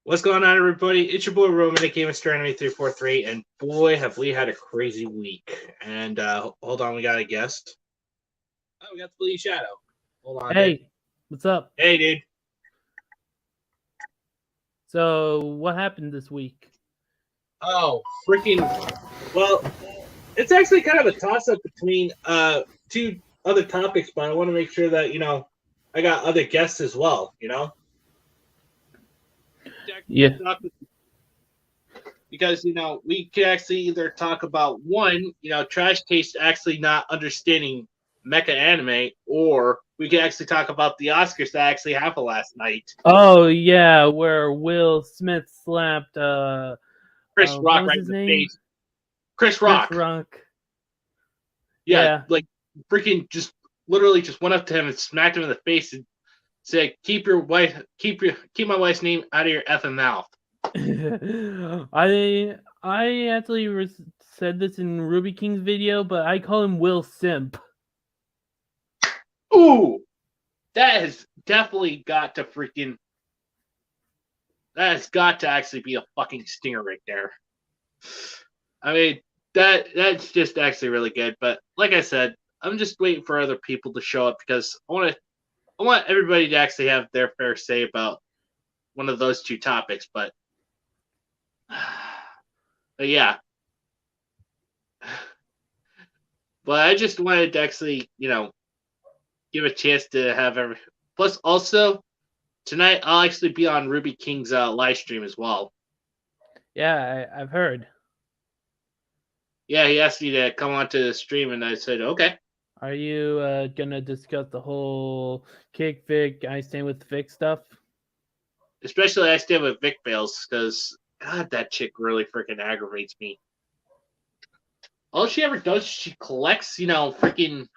What's going on, everybody? It's your boy Roman, aka Astronomy 343, and boy, have we had a crazy week. And hold on, we got a guest. Oh, we got the Blue Shadow. Hold on, Hey, dude. what's up? Hey, dude. So, what happened this week? Oh, freaking! Well, it's actually kind of a toss-up between two other topics, but I want to make sure that I got other guests as well. Yeah. Because we could actually either talk about one, Trash Taste actually not understanding mecha anime, or we could actually talk about the Oscars that actually happened last night. Oh yeah, where Will Smith slapped Chris what Rock was right his in the name? face. Chris Rock. Chris Rock. Yeah, like freaking just literally just went up to him and smacked him in the face and said, keep my wife's name out of your effing mouth." I actually said this in Ruby King's video, but I call him Will Simp. Ooh, that has definitely got to freaking. That has got to actually be a fucking stinger right there. I mean, that's just actually really good. But like I said, I'm just waiting for other people to show up because I want everybody to actually have their fair say about one of those two topics. But yeah. But I just wanted to actually, give a chance to have every. Plus, also tonight I'll actually be on Ruby King's live stream as well. Yeah, I've heard. Yeah, he asked me to come onto the stream, and I said, okay. Are you gonna discuss the whole kick Vic, I stand with Vic stuff? Especially I stand with Vic Bales, because God, that chick really freaking aggravates me. All she ever does is she collects, freaking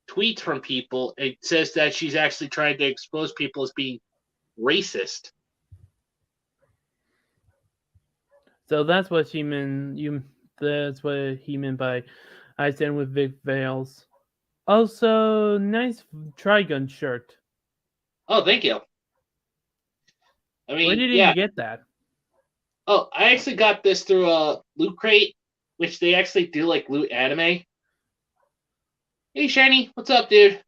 tweets from people. It says that she's actually trying to expose people as being racist. So that's what he meant. That's what he meant by I stand with Vic Vales. Also, nice Trigun shirt. Oh, thank you. I mean, Where did yeah. you get that? Oh, I actually got this through a Loot Crate, which they actually do like loot anime. Hey, Shiny, what's up, dude?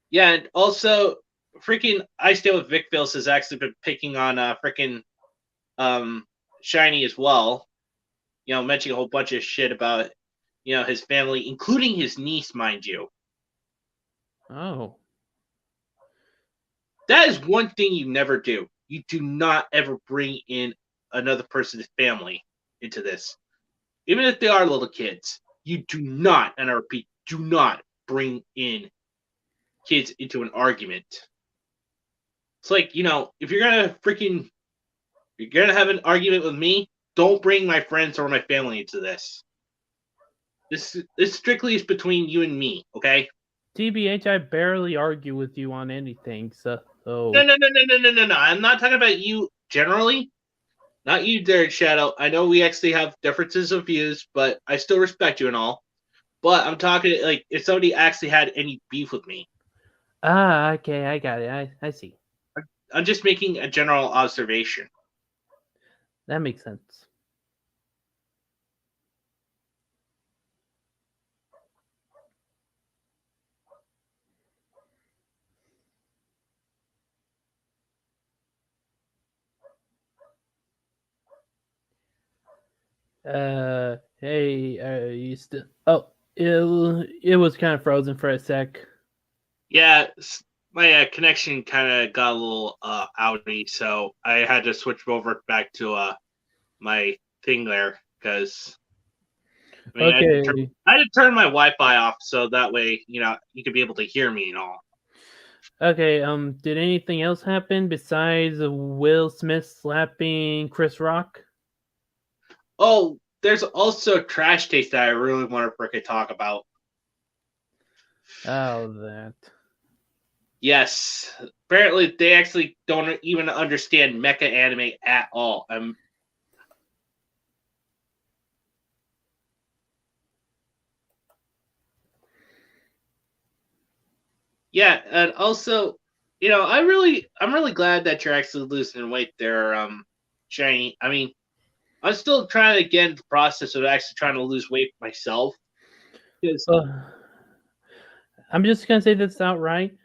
Yeah, and also, freaking I Stand with Vic Vales has actually been picking on freaking Shiny as well. Mentioning a whole bunch of shit about his family, including his niece, mind you. Oh. That is one thing you never do. You do not ever bring in another person's family into this. Even if they are little kids, you do not, and I repeat, do not bring in kids into an argument. It's like, if you're gonna have an argument with me, don't bring my friends or my family into this. This strictly is between you and me, okay? TBH, I barely argue with you on anything, so. No. I'm not talking about you generally. Not you, Derek Shadow. I know we actually have differences of views, but I still respect you and all. But I'm talking like if somebody actually had any beef with me. Ah, okay, I got it. I see. I'm just making a general observation. That makes sense. Hey, you still? Oh, it was kind of frozen for a sec. Yeah, my connection kind of got a little outy, so I had to switch over back to my thing there because Okay. I had to turn my Wi-Fi off so that way you could be able to hear me and all. Okay. Did anything else happen besides Will Smith slapping Chris Rock? Oh, there's also Trash Taste that I really want to freaking talk about. Oh, that. Yes, apparently they actually don't even understand mecha anime at all. Yeah, and also I'm really glad that you're actually losing weight there, Shiny. I mean, I'm still trying to get into the process of actually trying to lose weight myself. Because I'm just gonna say this outright.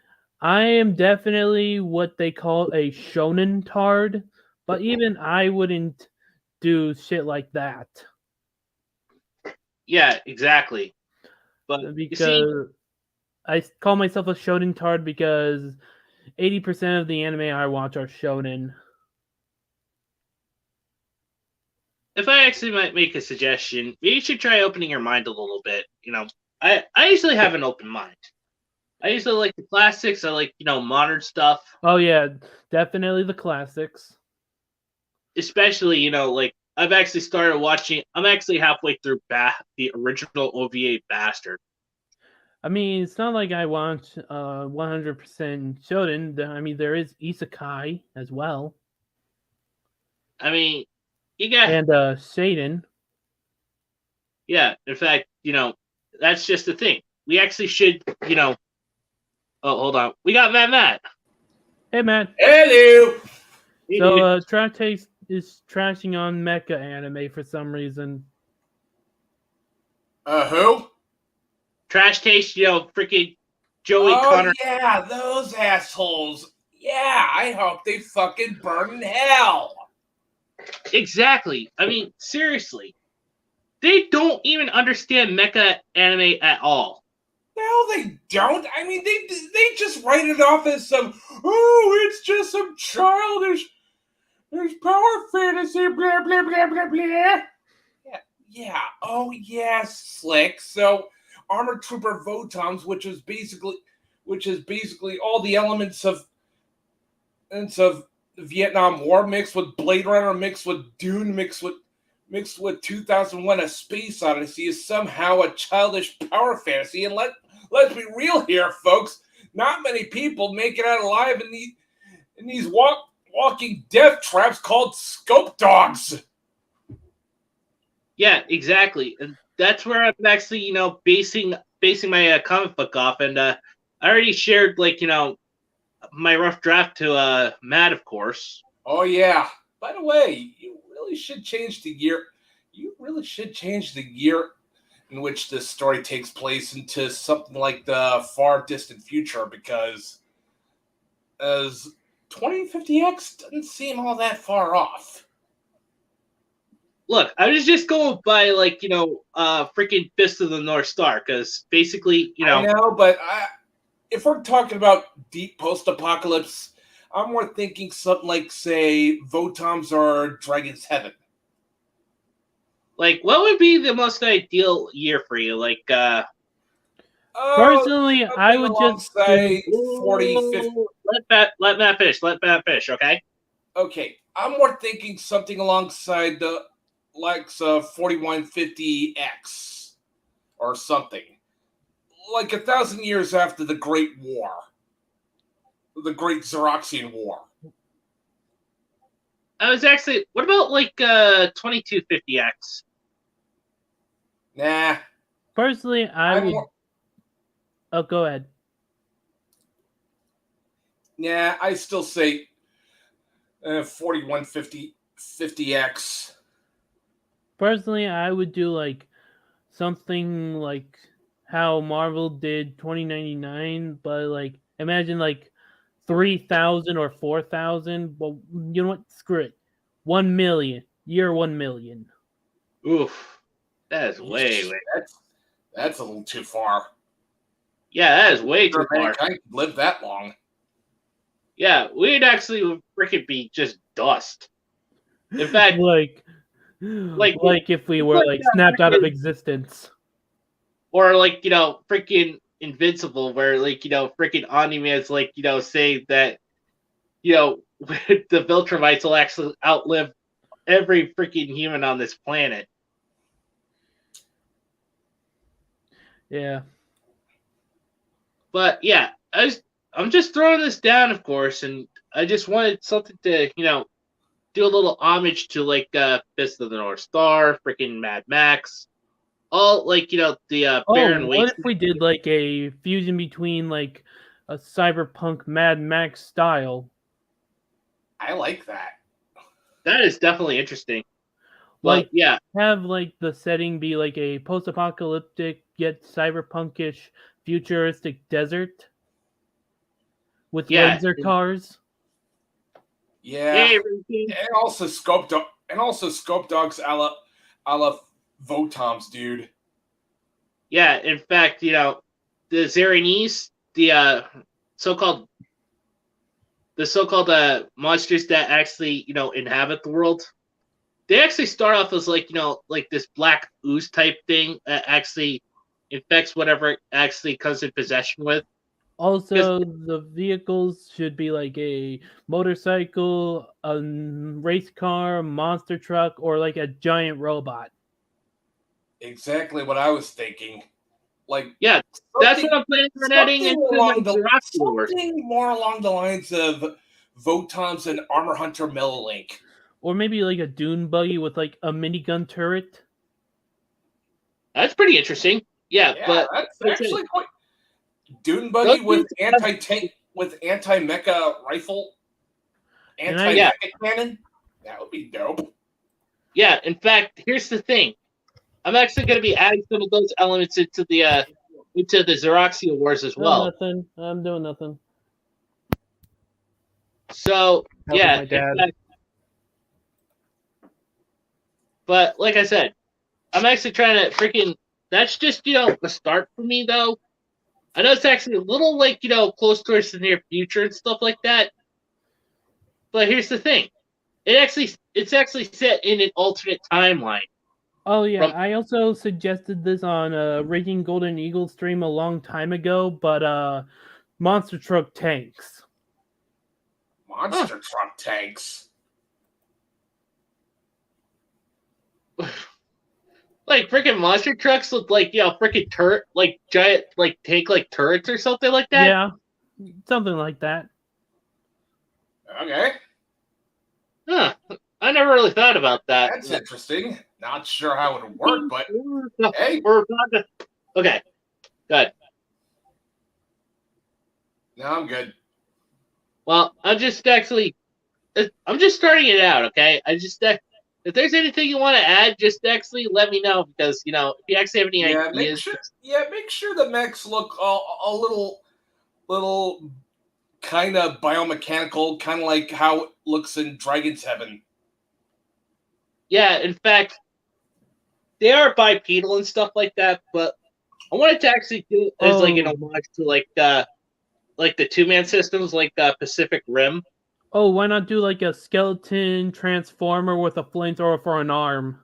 I am definitely what they call a shonen tard, but even I wouldn't do shit like that. yeah, exactly. But you see, Because I call myself a shonen tard because 80% of the anime I watch are shonen. if I actually might make a suggestion, you should try opening your mind a little bit. I usually have an open mind. I usually like the classics. I like modern stuff, Oh yeah, definitely the classics. especially like I've actually started watching. I'm actually halfway through the original OVA Bastard. I mean, it's not like I watch 100% shonen. I mean, there is isekai as well, I mean, you got and seinen. yeah. In fact, that's just the thing. We actually should Oh, hold on. We got Matt. Hey man, Hello. so Track Taste is trashing on mecha anime for some reason. Who? Trash Taste, freaking Joey Connor. Yeah, those assholes. Yeah, I hope they fucking burn in hell. Exactly. I mean, seriously. They don't even understand mecha anime at all. No, they don't. I mean, they just write it off as it's just some childish, there's power fantasy, blah, blah, blah, blah, blah. Yeah. Oh, yeah, slick. So, Armored Trooper Votons, which is basically all the elements of the Vietnam War mixed with Blade Runner, mixed with Dune, mixed with 2001: A Space Odyssey, is somehow a childish power fantasy. And let's be real here, folks. Not many people make it out alive in these walking death traps called scope dogs. Yeah, exactly. And that's where I'm actually, basing my comic book off. And I already shared, my rough draft to Matt, of course. Oh yeah. By the way, you really should change the year. You really should change the year in which this story takes place into something like the far distant future, because as 2050X doesn't seem all that far off. Look, I was just going by freaking Fist of the North Star, because basically, I know, but if we're talking about deep post-apocalypse, I'm more thinking something like, say, Votoms or Dragon's Heaven. Like, what would be the most ideal year for you? Personally, I would just say 40, 50. Let Matt finish. Let Matt finish, okay? Okay, I'm more thinking something alongside the likes of 4150X or something. Like 1,000 years after the Great War. The Great Xeroxian War. I was actually, what about 2250X? Nah. Personally, I would. Oh, go ahead. Yeah, I still say 4150X. Personally, I would do something like how Marvel did 2099, but imagine 3,000 or 4,000. Well, you know what? Screw it. 1 million. Year 1 million. Oof. That is way. That's a little too far. Yeah, that is way too far. I could live that long. Yeah, we'd actually freaking be just dust. In fact, if we were snapped out of existence. Or freaking Invincible, where freaking Omni-Man's say that the Viltrumites will actually outlive every freaking human on this planet. Yeah. But yeah, I'm just throwing this down, of course, and I just wanted something to do a little homage to Fist of the North Star, freaking Mad Max, all the Baron Waste. What if we did a fusion between a cyberpunk Mad Max style. I like that. That is definitely interesting. Like, But yeah, have like the setting be like a post-apocalyptic yet cyberpunkish futuristic desert with Yeah. laser cars. Yeah, hey, Ricky. and also Scope Dogs a la Votoms, dude. Yeah, in fact, the Zeranese, the so-called monsters that actually inhabit the world, they actually start off as like this black ooze type thing that actually infects whatever it actually comes in possession with. Also, the vehicles should be like a motorcycle, a race car, monster truck, or like a giant robot. Exactly what I was thinking. Like, Yeah, that's what I'm planning on adding into something more along the lines of Votoms and Armor Hunter Millilink. Or maybe like a dune buggy with like a minigun turret. That's pretty interesting. Yeah, but that's actually quite dune buggy with anti-tank with anti-mecha rifle, anti-mecha cannon. That would be dope. Yeah, in fact, here's the thing. I'm actually going to be adding some of those elements into the Xeroxia Wars as well. Nothing. I'm doing nothing. So yeah, my dad. But like I said, I'm actually trying to freaking. That's just the start for me though. I know it's actually a little like close towards the near future and stuff like that. But here's the thing, it's actually set in an alternate timeline. Oh yeah, I also suggested this on Raging Golden Eagle stream a long time ago, but monster truck tanks. Monster truck tanks. Like freaking monster trucks with like freaking turret, like giant like tank like turrets or something like that. Yeah, something like that. Okay. Huh. I never really thought about that. That's interesting. Not sure how it would work, but hey. Okay. Good. No, I'm good. Well, I'm just starting it out, okay? If there's anything you want to add, just actually let me know because if you actually have any ideas. Make sure the mechs look a little kind of biomechanical, kind of like how it looks in Dragon's Heaven. Yeah, in fact, they are bipedal and stuff like that, but I wanted to actually do it as like an homage to like the two-man systems, like Pacific Rim. Oh, why not do like a skeleton transformer with a flamethrower for an arm?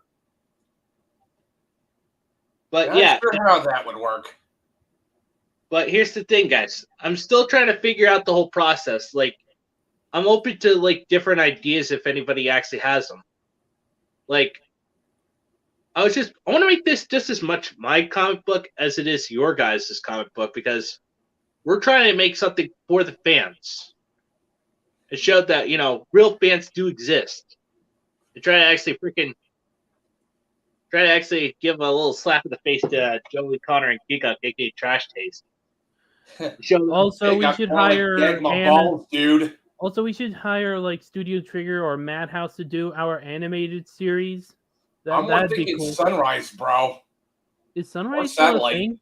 But Not sure how that would work. But here's the thing, guys. I'm still trying to figure out the whole process. Like, I'm open to like different ideas if anybody actually has them. Like, I want to make this just as much my comic book as it is your guys' comic book because we're trying to make something for the fans. It showed that real fans do exist. To try to actually give a little slap in the face to Joey Connor and Giga, aka Trash Taste. Also, we should hire balls, dude. Also, we should hire like Studio Trigger or Madhouse to do our animated series. That'd be cool. Sunrise, bro. Is Sunrise still a thing?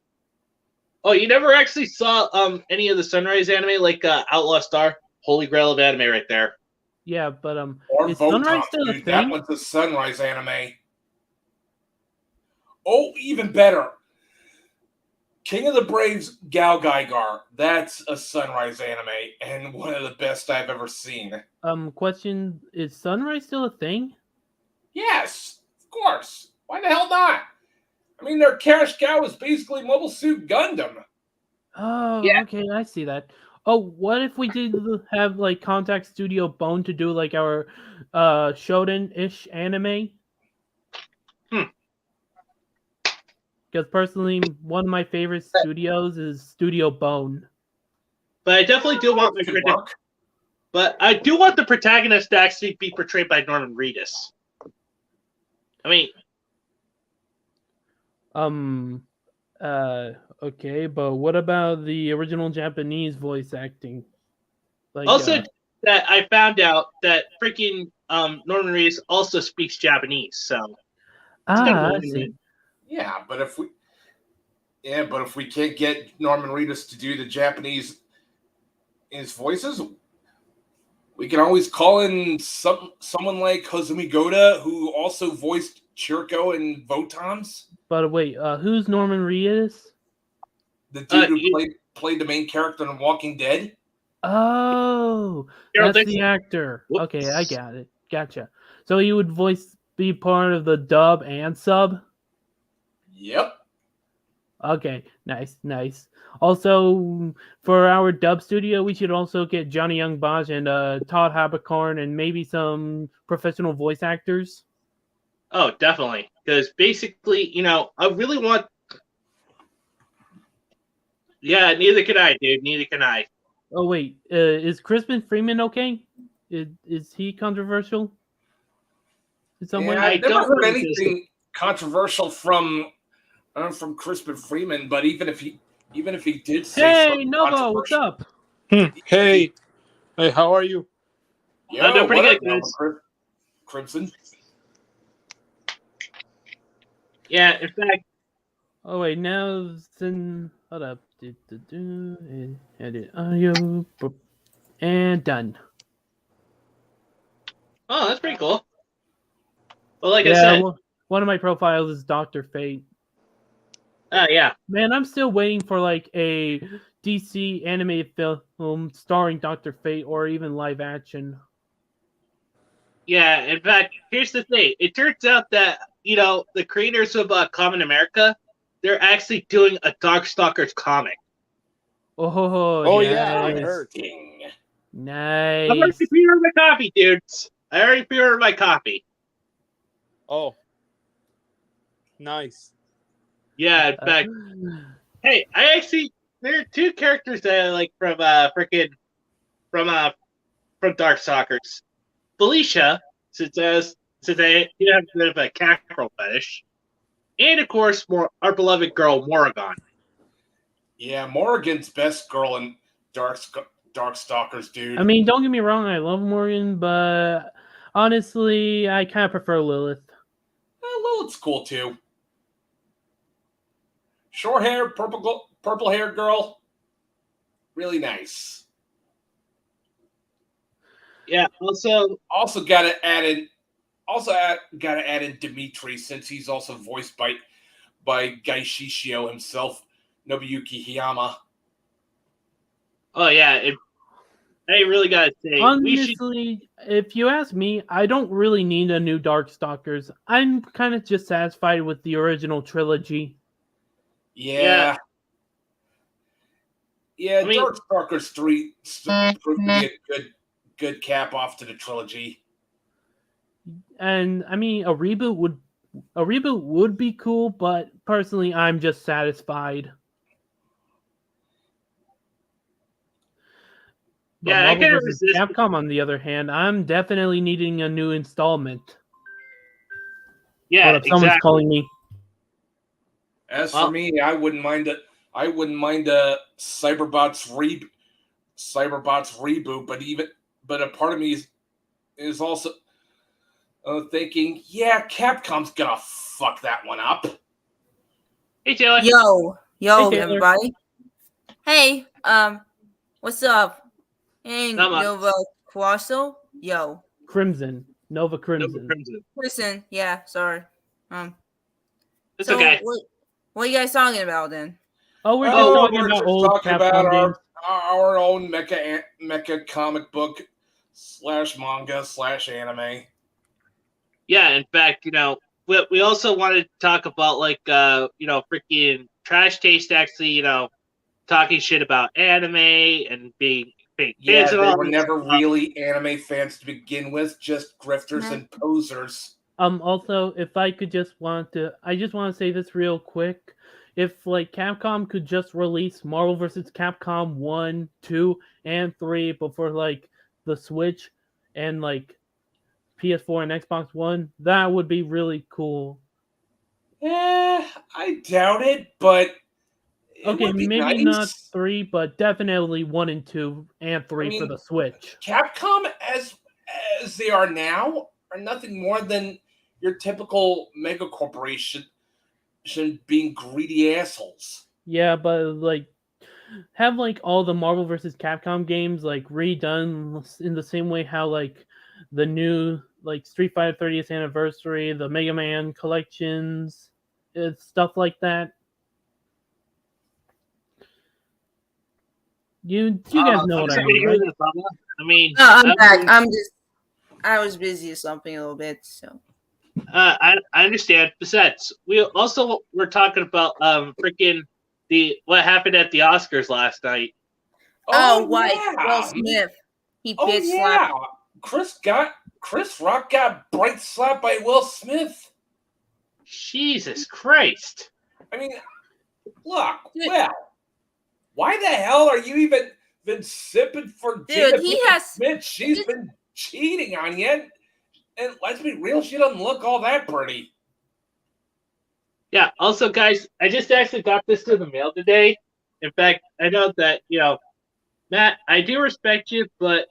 Oh, you never actually saw any of the Sunrise anime, like Outlaw Star, Holy Grail of anime, right there. Yeah, but or is Votoms, Sunrise still a thing? That one's a Sunrise anime. Oh, even better. King of the Braves, Gal Gaigar. That's a Sunrise anime, and one of the best I've ever seen. Question: is Sunrise still a thing? Yes, of course. Why the hell not? I mean, their cash cow is basically Mobile Suit Gundam. Oh, yeah. Okay, I see that. Oh, what if we did have like Contact Studio Bone to do like our Shonen-ish anime? Because personally, one of my favorite studios is Studio Bone. But I definitely do want I do want the protagonist to actually be portrayed by Norman Reedus. I mean, Okay, but what about the original Japanese voice acting? Like, Also, that I found out that freaking Norman Reedus also speaks Japanese, so it's kind of a I win-win. see. Yeah, but if we can't get Norman Reedus to do the Japanese his voices, we can always call in someone like Hozumi Goda, who also voiced Chirko and Votons. But wait, who's Norman Reedus? The dude who played the main character in Walking Dead. Oh, Gerald that's Dixon. the actor. Whoops. Okay, I got it. Gotcha. So he would be part of the dub and sub? Yep. Okay, nice. Also, for our dub studio, we should also get Johnny Young Bosch and Todd Haberkorn and maybe some professional voice actors. Oh, definitely. Because basically, I really want. Yeah, neither can I, dude. Neither can I. Oh wait, is Crispin Freeman okay? Is he controversial in some way? I never don't heard think anything controversial from Crispin Freeman, but even if he did say Hey, something Nova, what's controversial- up? Hey, how are you? Yo, I'm doing pretty what good, up, guys. Nova Crimson? Yeah, in fact, Oh wait, now then hold up. Edit audio and done. oh, that's pretty cool. Well, like I Yeah, said, one of my profiles is Dr. Fate. yeah. Man, I'm still waiting for like a DC animated film starring Dr. Fate or even live action. Yeah, in fact, here's the thing. It turns out that, the creators of Common America, they're actually doing a Darkstalkers comic. Oh yeah, I nice. heard. I Nice. already pre-ordered my copy, dudes. I already pre-ordered my copy. Oh, nice. Yeah, in fact, hey, there are two characters that I like from Darkstalkers. Felicia, since I do have a bit of a cackerel fetish, and of course, our beloved girl Morrigan. Yeah, Morrigan's best girl in Darkstalkers, dude. I mean, don't get me wrong, I love Morgan, but honestly, I kind of prefer Lilith. Lilith's cool too. Short hair, purple hair girl, really nice. Yeah. Also got to add in Dimitri, since he's also voiced by Gai Shishio himself, Nobuyuki Hiyama. Oh yeah. I really gotta say, Honestly, if you ask me, I don't really need a new Darkstalkers. I'm kind of just satisfied with the original trilogy. Yeah. I mean, Darkstalkers 3 proved to be a good cap off to the trilogy. And I mean, a reboot would be cool, but personally, I'm just satisfied. But yeah, I Marvel can't vs. resist. Capcom, on the other hand, I'm definitely needing a new installment. Yeah, Hold up, someone's exactly. calling me. As for me, I wouldn't mind a Cyberbots reboot, but a part of me is also thinking, yeah, Capcom's gonna fuck that one up. Hey, Taylor. Yo, Hey, Taylor. everybody. Hey, what's up? Hey, Not much. Nova Quasso. Yo. Crimson. Nova Crimson. Listen, yeah, sorry. It's so okay. What are you guys talking about then? Oh, we're just talking we're about just old talking Capcom about games. our own mecha comic book / manga / anime. Yeah, in fact, we also wanted to talk about freaking Trash Taste actually, talking shit about anime and being fans Yeah, and they all were that never stuff. really anime fans to begin with, just grifters and posers. Also, if I could I just want to say this real quick. If Capcom could just release Marvel vs. Capcom 1, 2, and 3 before the Switch and PS4 and Xbox One, that would be really cool. I doubt it, but Okay, would be maybe not nice. 3, but definitely 1 and 2 and 3 for mean, the Switch. Capcom, as they are now, are nothing more than your typical mega corporation being greedy assholes. Yeah, but like have like all the Marvel vs. Capcom games like redone in the same way how like the new like Street Fighter 30th anniversary, the Mega Man collections, stuff like that. You guys know I'm what I sorry to mean, hear right? this, Bubba. I mean, No, I'm back. I was busy or something a little bit, so. I understand. Besides, we're talking about freaking what happened at the Oscars last night. Oh, Will yeah. Smith. He Oh bitch yeah. slapped. Chris Rock got bright slapped by Will Smith. Jesus Christ! I mean, look, Dude. well, why the hell are you even been sipping for Dude, Jada he Pinkett has- Smith? She's been cheating on you. And let's be real, she doesn't look all that pretty. Yeah. Also, guys, I just actually got this in the mail today. In fact, I know that Matt, I do respect you, but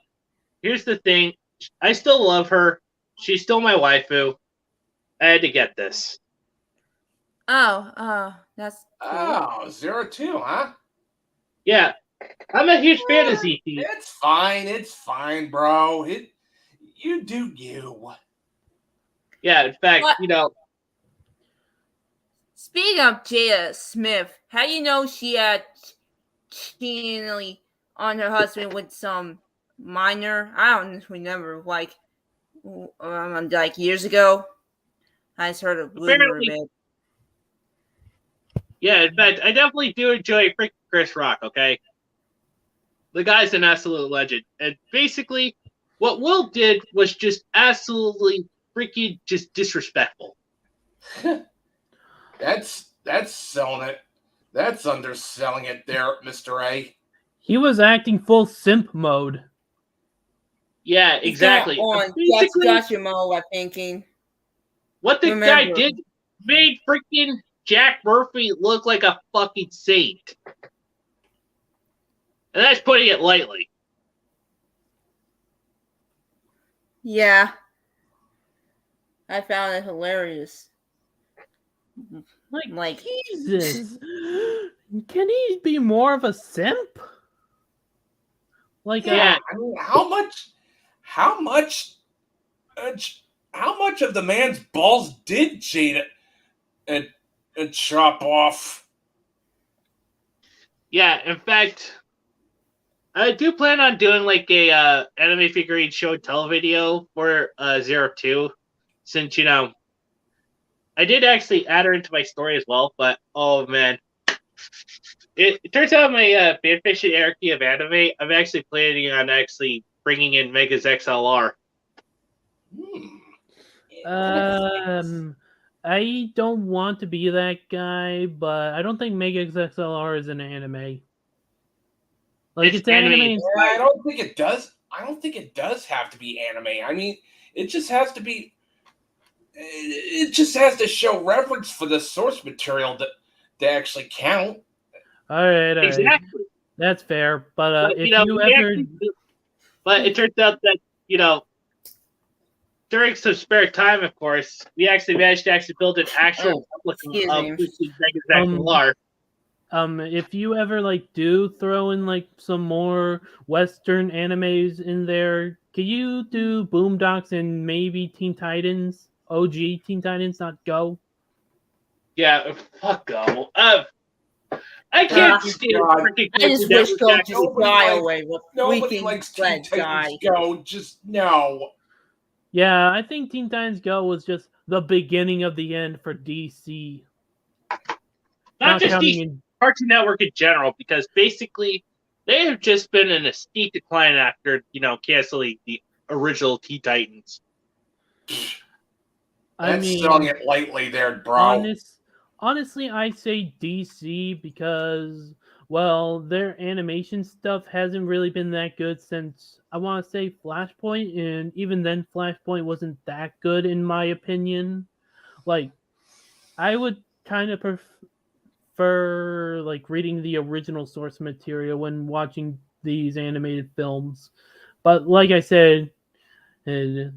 here's the thing: I still love her. She's still my waifu. I had to get this. That's cool. Oh, 02, huh? Yeah, I'm a huge fan of ZT. It's fine, bro. You do you. Yeah, in fact, What? Speaking of Jada Smith, how do you know she had cheating on her husband with some minor? I don't remember, like years ago. I just heard a rumor of it. Yeah, in fact, I definitely do enjoy freaking Chris Rock, okay? The guy's an absolute legend. And basically, what Will did was just absolutely freaking just disrespectful. That's selling it. That's underselling it there, Mr. A. He was acting full simp mode. Yeah, exactly. On Gotcha mode, I'm thinking. What the guy did made freaking Jack Murphy look like a fucking saint. And that's putting it lightly. Yeah. I found it hilarious. Like Jesus. Can he be more of a simp? Like yeah, I mean, how much of the man's balls did Jada and chop off? Yeah, in fact, I do plan on doing like a anime figurine show and tell video for 02, since I did actually add her into my story as well, but oh man. It turns out my fanfiction hierarchy of anime, I'm actually planning on actually bringing in Mega's XLR. I don't want to be that guy, but I don't think Mega XLR is an anime. Like it's anime. Yeah, I don't think it does. I don't think it does have to be anime. I mean, it just has to be. It just has to show reference for the source material to actually count. All right. Exactly. That's fair, but if but it turns out that during some spare time, of course, we actually managed to actually build an actual replica of Mega's XLR. If you ever do throw in some more Western animes in there, can you do Boondocks and maybe Teen Titans? OG Teen Titans, not Go. Yeah, fuck Go. I can't stand freaking. I just wish Go just die away. Nobody likes Teen Titans Go. Just no. Yeah, I think Teen Titans Go was just the beginning of the end for DC. Not just DC, Cartoon Network in general, because basically they have just been in a steep decline after canceling the original Teen Titans. That's selling it lightly there, bro. Honestly, I say DC because, well, their animation stuff hasn't really been that good since, I want to say, Flashpoint, and even then Flashpoint wasn't that good in my opinion. I would kind of prefer prefer like reading the original source material when watching these animated films. But like I said, they're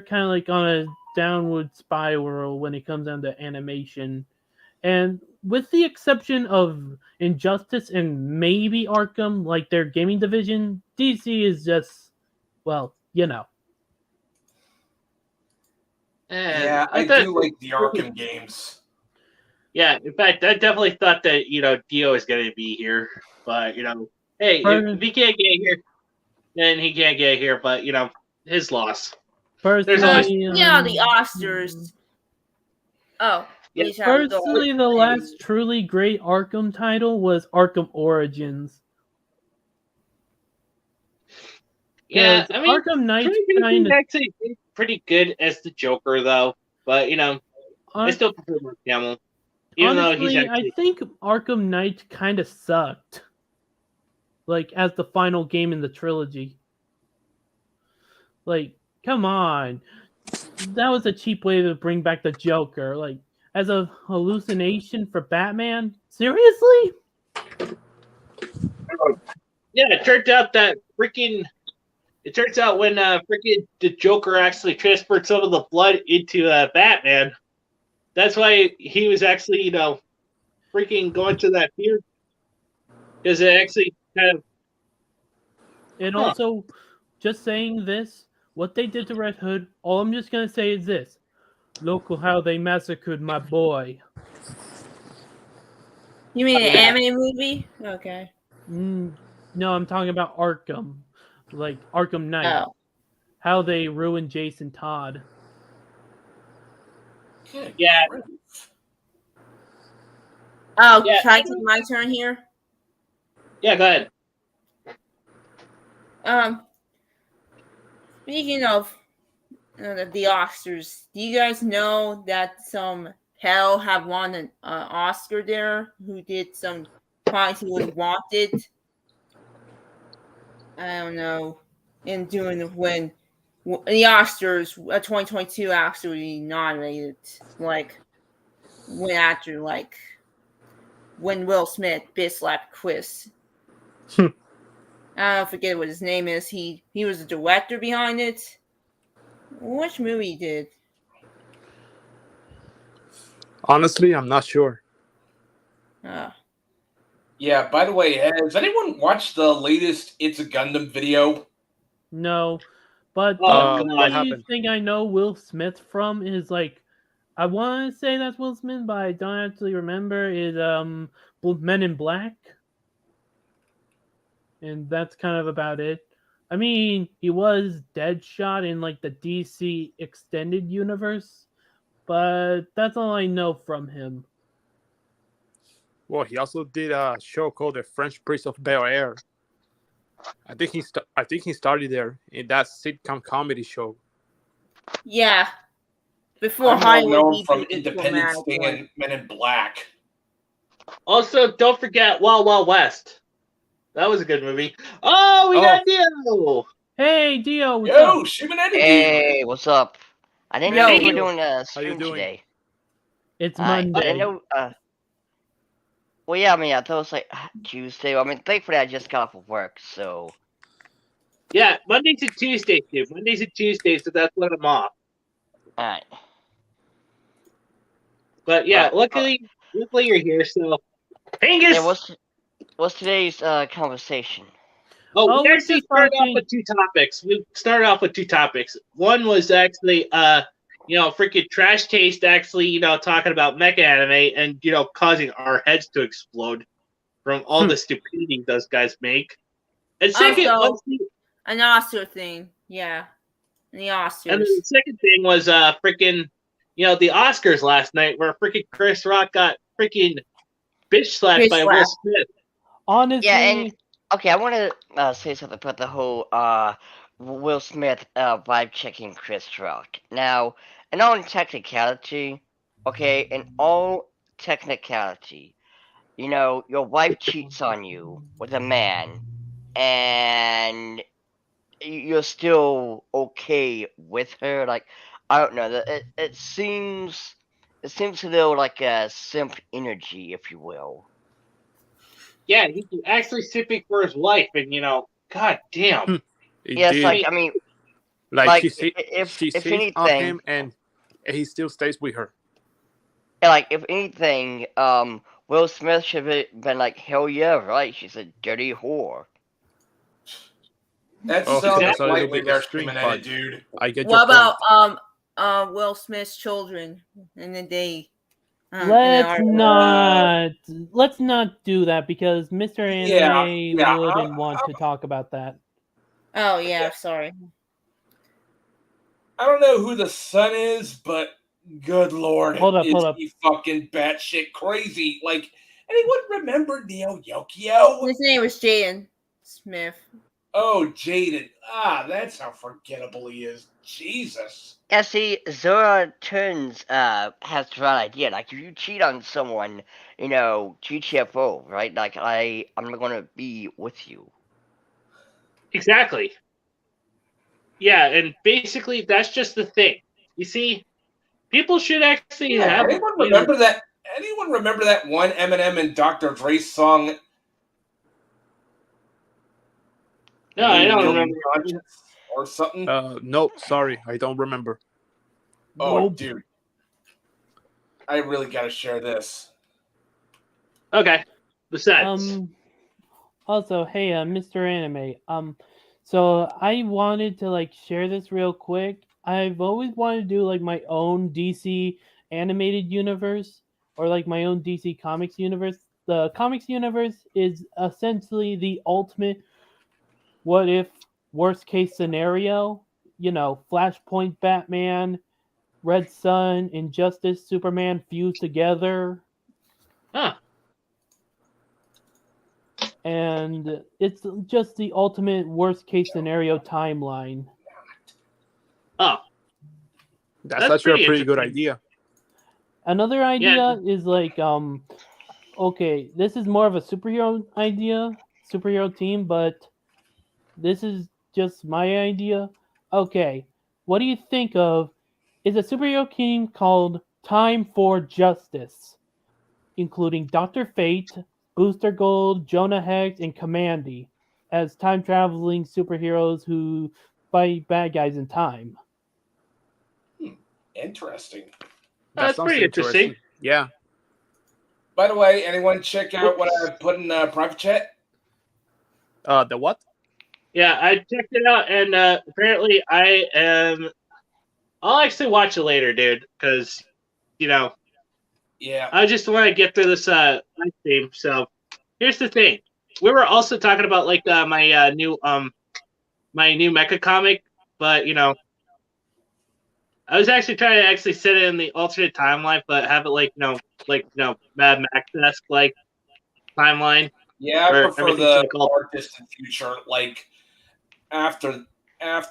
kind of like on a downward spiral when it comes down to animation. And with the exception of Injustice and maybe Arkham, like their gaming division, DC is just, well, you know. And Yeah, I thought- do like the Arkham games. Yeah, in fact, I definitely thought that Dio is going to be here, but hey, if he can't get here, then he can't get here. But his loss. There's always the Oscars. Oh, Yeah, please have the personally, the last truly great Arkham title was Arkham Origins. yeah. I mean, Arkham Knight kind of actually pretty good as the Joker, though. But I still prefer Mark Hamill. Even honestly, though he's actually... I think Arkham Knight kind of sucked. Like as the final game in the trilogy. Like, come on. That was a cheap way to bring back the Joker. Like, as a hallucination for Batman? Seriously? Yeah, it turns out that freaking... It turns out when freaking the Joker actually transferred some of the blood into Batman, that's why he was actually, freaking going to that fear. Because it actually kind of... And also, just saying this, what they did to Red Hood, all I'm just going to say is this. Look how they massacred my boy. You mean an anime movie? Okay. No, I'm talking about Arkham. Like Arkham Knight. Oh. How they ruined Jason Todd. Yeah. Oh, yeah. Can I take my turn here? Yeah, go ahead. Speaking of the Oscars, do you guys know that some Hell have won an Oscar there? Who did some crimes he was wanted? I don't know. And doing when the Oscars, 2022 actually nominated, like when after when Will Smith bitch slapped Chris. I forget what his name is. He was the director behind it. Which movie he did? Honestly, I'm not sure. Yeah, by the way, has anyone watched the latest It's a Gundam video? No. But the only thing I know Will Smith from is like, I want to say that's Will Smith, but I don't actually remember, is Men in Black. And that's kind of about it. I mean, he was Deadshot in like the DC extended universe, but that's all I know from him. Well, he also did a show called The French Prince of Bel-Air. I think he started there in that sitcom comedy show. Yeah. Before I'm known from Independence Day and Men in Black. Also, don't forget Wild Wild West. That was a good movie. Oh, we got Dio. Hey, Dio. What's Yo, up? Hey, what's up? I didn't know we were doing a stream today. It's Monday. I didn't know. Well, yeah, I mean, I thought it was like Tuesday. I mean, thankfully, I just got off of work, so. Yeah, Mondays and Tuesdays, dude. Mondays and Tuesdays, so that's when I'm off. All right. But yeah, luckily you're here. So, Angus. Yeah, what's today's conversation? Oh, we actually started off with two topics. We started off with two topics. One was actually, freaking Trash Taste actually, talking about mecha anime and, causing our heads to explode from all the stupidity those guys make. And second, an Oscar thing. Yeah. The Oscars. And then the second thing was, freaking, the Oscars last night where freaking Chris Rock got freaking bitch slapped by Will Smith. Honestly. Yeah, and okay, I want to say something about the whole Will Smith vibe checking Chris Rock. Now, in all technicality, your wife cheats on you with a man, and you're still okay with her. Like, I don't know. It seems it seems a little like a simp energy, if you will. Yeah, he's actually simping for his wife, and god damn. It Yeah, it's did. like I mean, Like like she if sees on anything, him, and he still stays with her. yeah, like if anything, Will Smith should have been like, hell yeah, right? She's a dirty whore. That's Oh, that's a little lightly bit there, extreme, screaming at but it, dude. I get What your point. about Will Smith's children and then they Let's not do that because Mr. Anime Yeah, wouldn't want to talk about that. Oh yeah, sorry. I don't know who the son is, but good lord, Hold up. he fucking batshit crazy? Like, anyone remember Neo Yokio? His name was Jaden Smith. Oh, Jaden. That's how forgettable he is. Jesus. Yeah, see, Zora turns has the right idea. Like if you cheat on someone, GTFO, right? Like I'm not gonna be with you. Exactly. Yeah, and basically that's just the thing. You see, people should actually have. Anyone remember that? Anyone remember that one Eminem and Dr. Dre song? No, I don't remember. Or something. No, sorry, I don't remember. Oh, Nope. dude. I really gotta share this. Okay. Besides. Also, hey, Mr. Anime. So I wanted to share this real quick. I've always wanted to do my own DC animated universe or my own DC comics universe. The comics universe is essentially the ultimate what if worst case scenario. Flashpoint Batman, Red Sun, Injustice, Superman fused together. Huh. And it's just the ultimate worst case scenario timeline. Oh. That's actually a pretty good interesting. idea. Another idea is okay, this is more of a superhero team, but this is just my idea. Okay, what do you think of is a superhero team called Time for Justice, including Dr. Fate, Booster Gold, Jonah Hex, and Commandy as time-traveling superheroes who fight bad guys in time. Interesting. That's sounds pretty interesting. Yeah. By the way, anyone check out what I put in private chat? The what? Yeah, I checked it out, and apparently I'll actually watch it later, dude, because, Yeah. I just want to get through this live stream. So, here's the thing. We were also talking about, my new mecha comic, but, I was actually trying to set it in the alternate timeline, but have it Mad Max-esque timeline. Yeah, I where prefer everything's, the all more distant future, after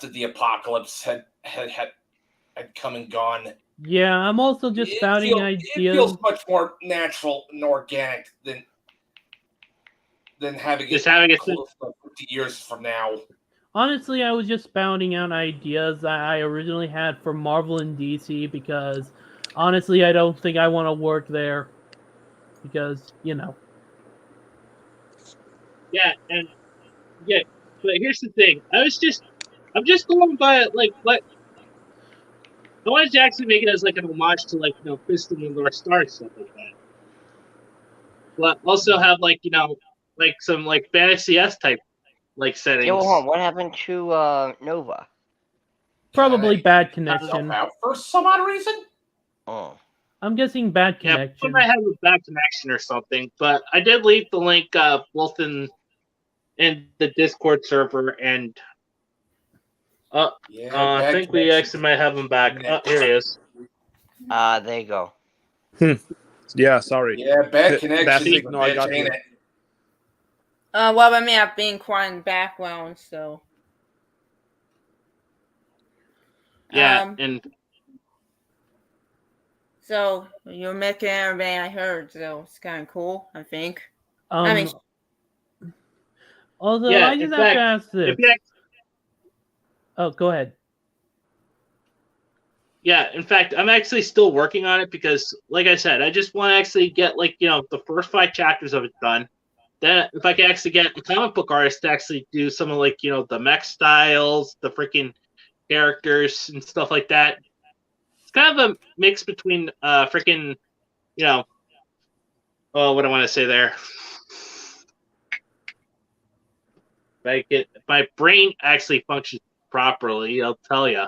the apocalypse had come and gone. Yeah, I'm also just spouting ideas. It feels much more natural and organic than having Just it having it close to 50 years from now. Honestly, I was just spouting out ideas that I originally had for Marvel and DC because, honestly, I don't think I want to work there. Because, Yeah, but here's the thing. I'm just going by what I wanted to actually make it as an homage to Fist and the North Star and stuff like that. But also have some fantasy S type settings. Yo, hold on, what happened to Nova? probably bad connection. Out for some odd reason. Oh. I'm guessing bad Yeah, connection. I might have a bad connection or something. But I did leave the link both in the Discord server and I think we actually might have him back. Oh, here he is. There you go. Yeah, sorry. Yeah, bad connection. Bad signal, I got ain't you. it? Well, I mean, I've been quiet in the background, so. Yeah, and so you're making everything I heard, so it's kind of cool, I think. Although yeah, I just have to ask this. Oh, go ahead. Yeah, in fact, I'm actually still working on it because, like I said, I just want to actually get the first 5 chapters of it done. Then, if I can actually get a comic book artist to actually do some of the mech styles, the freaking characters and stuff like that. It's kind of a mix between freaking what do I want to say there? If my brain actually functions properly, I'll tell you.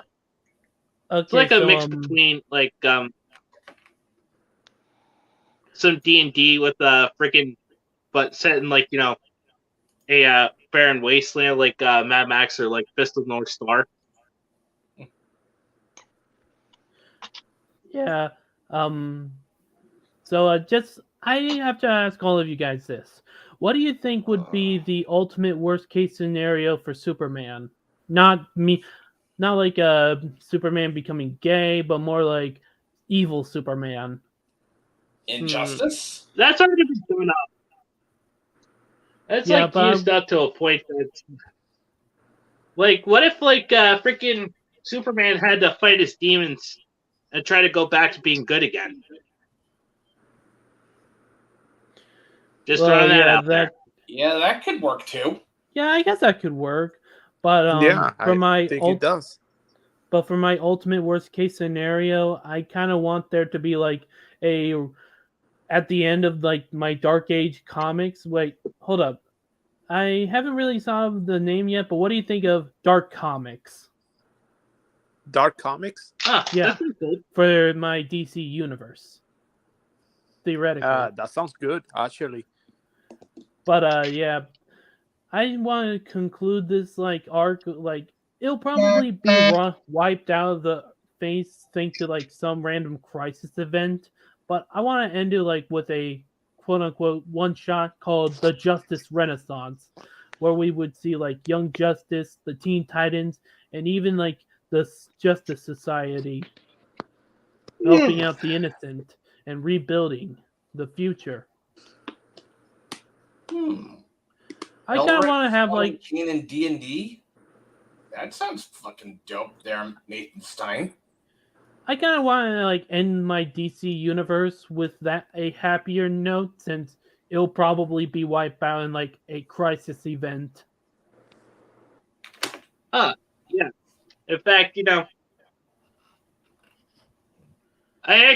Okay, It's like a mix between some D&D with freaking, but set in a barren wasteland like Mad Max or like Fist of North Star. Yeah. So just I have to ask all of you guys this: what do you think would be the ultimate worst case scenario for Superman? Not like Superman becoming gay, but more like evil Superman. Injustice? That's already been done up. That's used up to a point that's what if freaking Superman had to fight his demons and try to go back to being good again? Just throwing that out there. Yeah, that could work too. Yeah, I guess that could work. But I think it does. But for my ultimate worst case scenario, I kind of want there to be at the end of my Dark Age comics. Wait, hold up. I haven't really saw the name yet, but what do you think of Dark Comics? Dark Comics? Yeah, for my DC universe. Theoretically. That sounds good, actually. But yeah, I want to conclude this arc. It'll probably be wiped out of the face thanks to some random crisis event. But I want to end it with a quote unquote one shot called the Justice Renaissance, where we would see Young Justice, the Teen Titans, and even the Justice Society helping out the innocent and rebuilding the future. I kind of want to have Keen and D&D. That sounds fucking dope, there, Nathan Stein. I kind of want to end my DC universe with a happier note, since it'll probably be wiped out in a crisis event. Yeah. In fact, I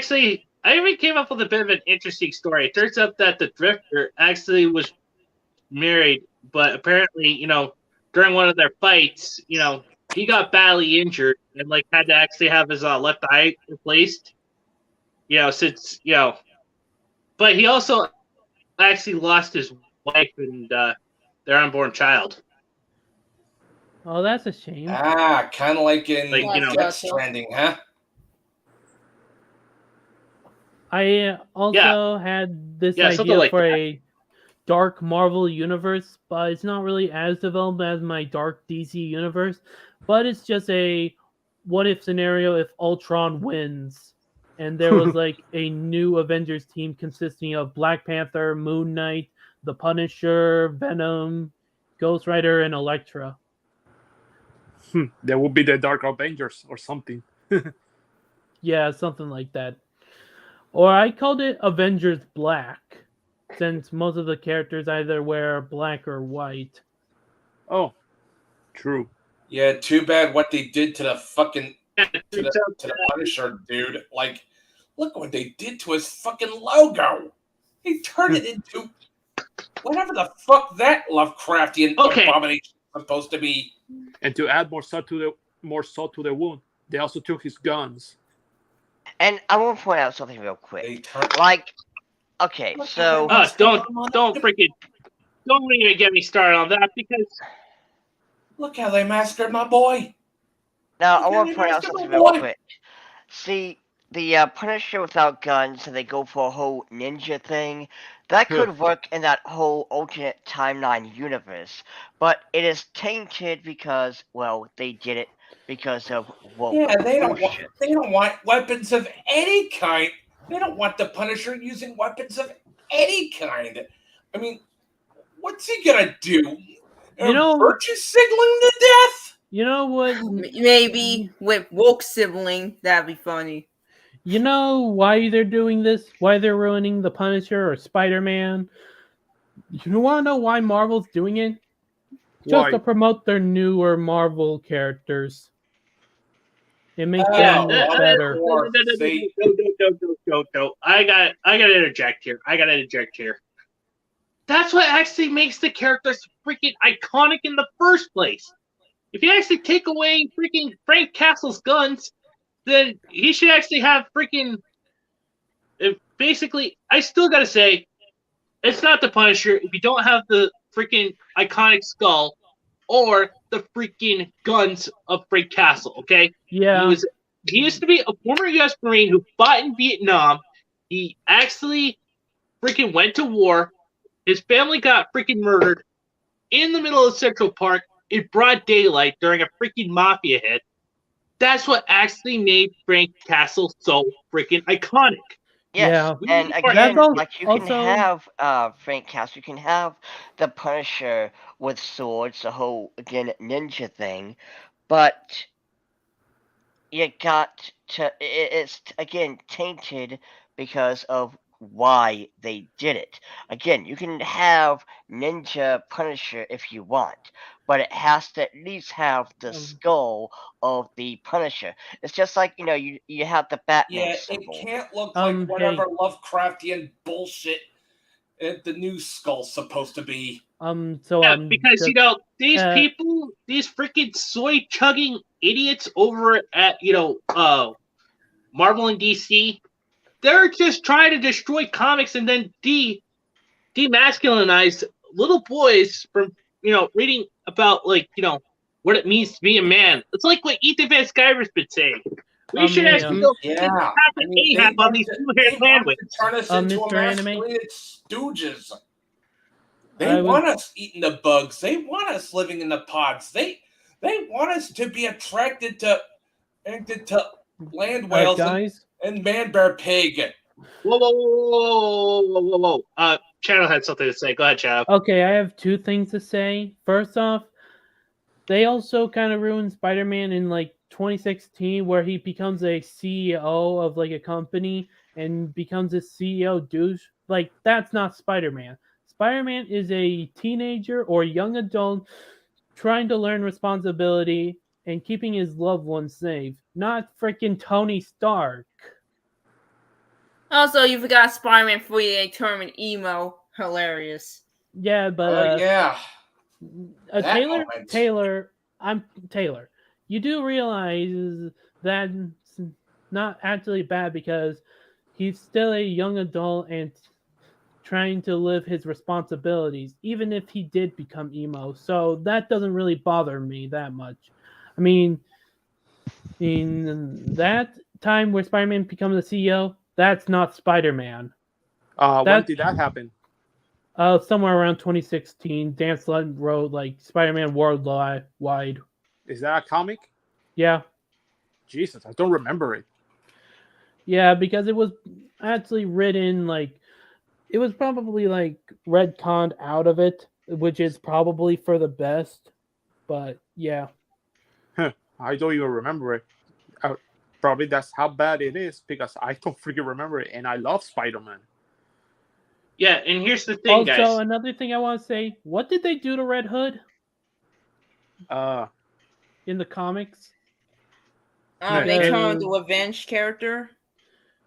even came up with a bit of an interesting story. It turns out that the Drifter actually was married, but apparently, during one of their fights, he got badly injured and had to actually have his left eye replaced. But he also actually lost his wife and their unborn child. Oh, that's a shame. Kind of like in Death Stranding, huh? I also had this idea for a Dark Marvel universe, but it's not really as developed as my Dark DC universe. But it's just a what if scenario if Ultron wins, and there was a new Avengers team consisting of Black Panther, Moon Knight, the Punisher, Venom, Ghost Rider, and Elektra. There will be the Dark Avengers or something. Yeah, something like that. Or I called it Avengers Black, since most of the characters either wear black or white. Oh, true. Yeah, too bad what they did to the fucking to the Punisher dude. Look what they did to his fucking logo. They turned it into whatever the fuck that Lovecraftian abomination is supposed to be. And to add more salt to the wound, they also took his guns. And I want to point out something real quick. Okay, so don't even get me started on that, because look how they massacred my boy. Now I want to point out something real quick. See, the Punisher without guns, and they go for a whole ninja thing. That could work in that whole alternate timeline universe, but it is tainted because, well, they did it because of they don't want weapons of any kind. They don't want the Punisher using weapons of any kind. I mean, what's he gonna do? Virtue signaling to death? You know what? Maybe with woke sibling, that'd be funny. You know why they're doing this? Why they're ruining the Punisher or Spider-Man? You want to know why Marvel's doing it? Just Why? to promote their newer Marvel characters. It makes Yeah, them look better. I gotta interject here. That's what actually makes the characters freaking iconic in the first place. If you actually take away freaking Frank Castle's guns, then he should actually have freaking. Basically, I still gotta say, it's not the Punisher if you don't have the freaking iconic skull or the freaking guns of Frank Castle. Okay, Yeah. he used to be a former U.S. Marine who fought in Vietnam. He actually freaking went to war. His family got freaking murdered in the middle of Central Park in broad daylight during a freaking mafia hit. That's what actually made Frank Castle so freaking iconic. Yes, Yeah. and That's again, al- like you also- can have Frank Castle, you can have the Punisher with swords, the whole again ninja thing, but you got to it's again tainted because of why they did it. Again, you can have Ninja Punisher if you want, but it has to at least have the skull of the Punisher. It's just like you have the Batman Yeah, symbol. it can't look like Hey. whatever Lovecraftian bullshit the new skull's supposed to be. Because these people, these freaking soy chugging idiots over at Marvel and DC, they're just trying to destroy comics and then demasculinize little boys from reading about what it means to be a man. It's like what Ethan Van Sciver's been saying. We should actually go Yeah, Ahab on these two-haired landwings. Turn us into Mr. Anime? emasculated stooges. They want us eating the bugs. They want us living in the pods. They want us to be attracted to land whales guys. and man bear pig. Whoa. Channel had something to say. Go ahead, Chad. Okay, I have two things to say. First off, they also kind of ruined Spider-Man in 2016, where he becomes a CEO of a company and becomes a CEO douche. That's not Spider-Man. Spider-Man is a teenager or young adult trying to learn responsibility and keeping his loved ones safe, not freaking Tony Stark. Also, you forgot Spider-Man 48 tournament emo. Hilarious. Yeah, but Taylor, I'm Taylor. You do realize that's not actually bad because he's still a young adult and trying to live his responsibilities, even if he did become emo. So that doesn't really bother me that much. I mean, in that time where Spider-Man becomes a CEO, that's not Spider-Man. When did that happen? Somewhere around 2016, Dan Slott wrote Spider-Man Worldwide. Is that a comic? Yeah. Jesus, I don't remember it. Yeah, because it was actually written it was probably retconned out of it, which is probably for the best. But yeah. I don't even remember it. Probably that's how bad it is because I don't freaking remember it, and I love Spider-Man. Yeah, and here's the thing, guys. Also, another thing I want to say: what did they do to Red Hood? In the comics, they turned the Revenge character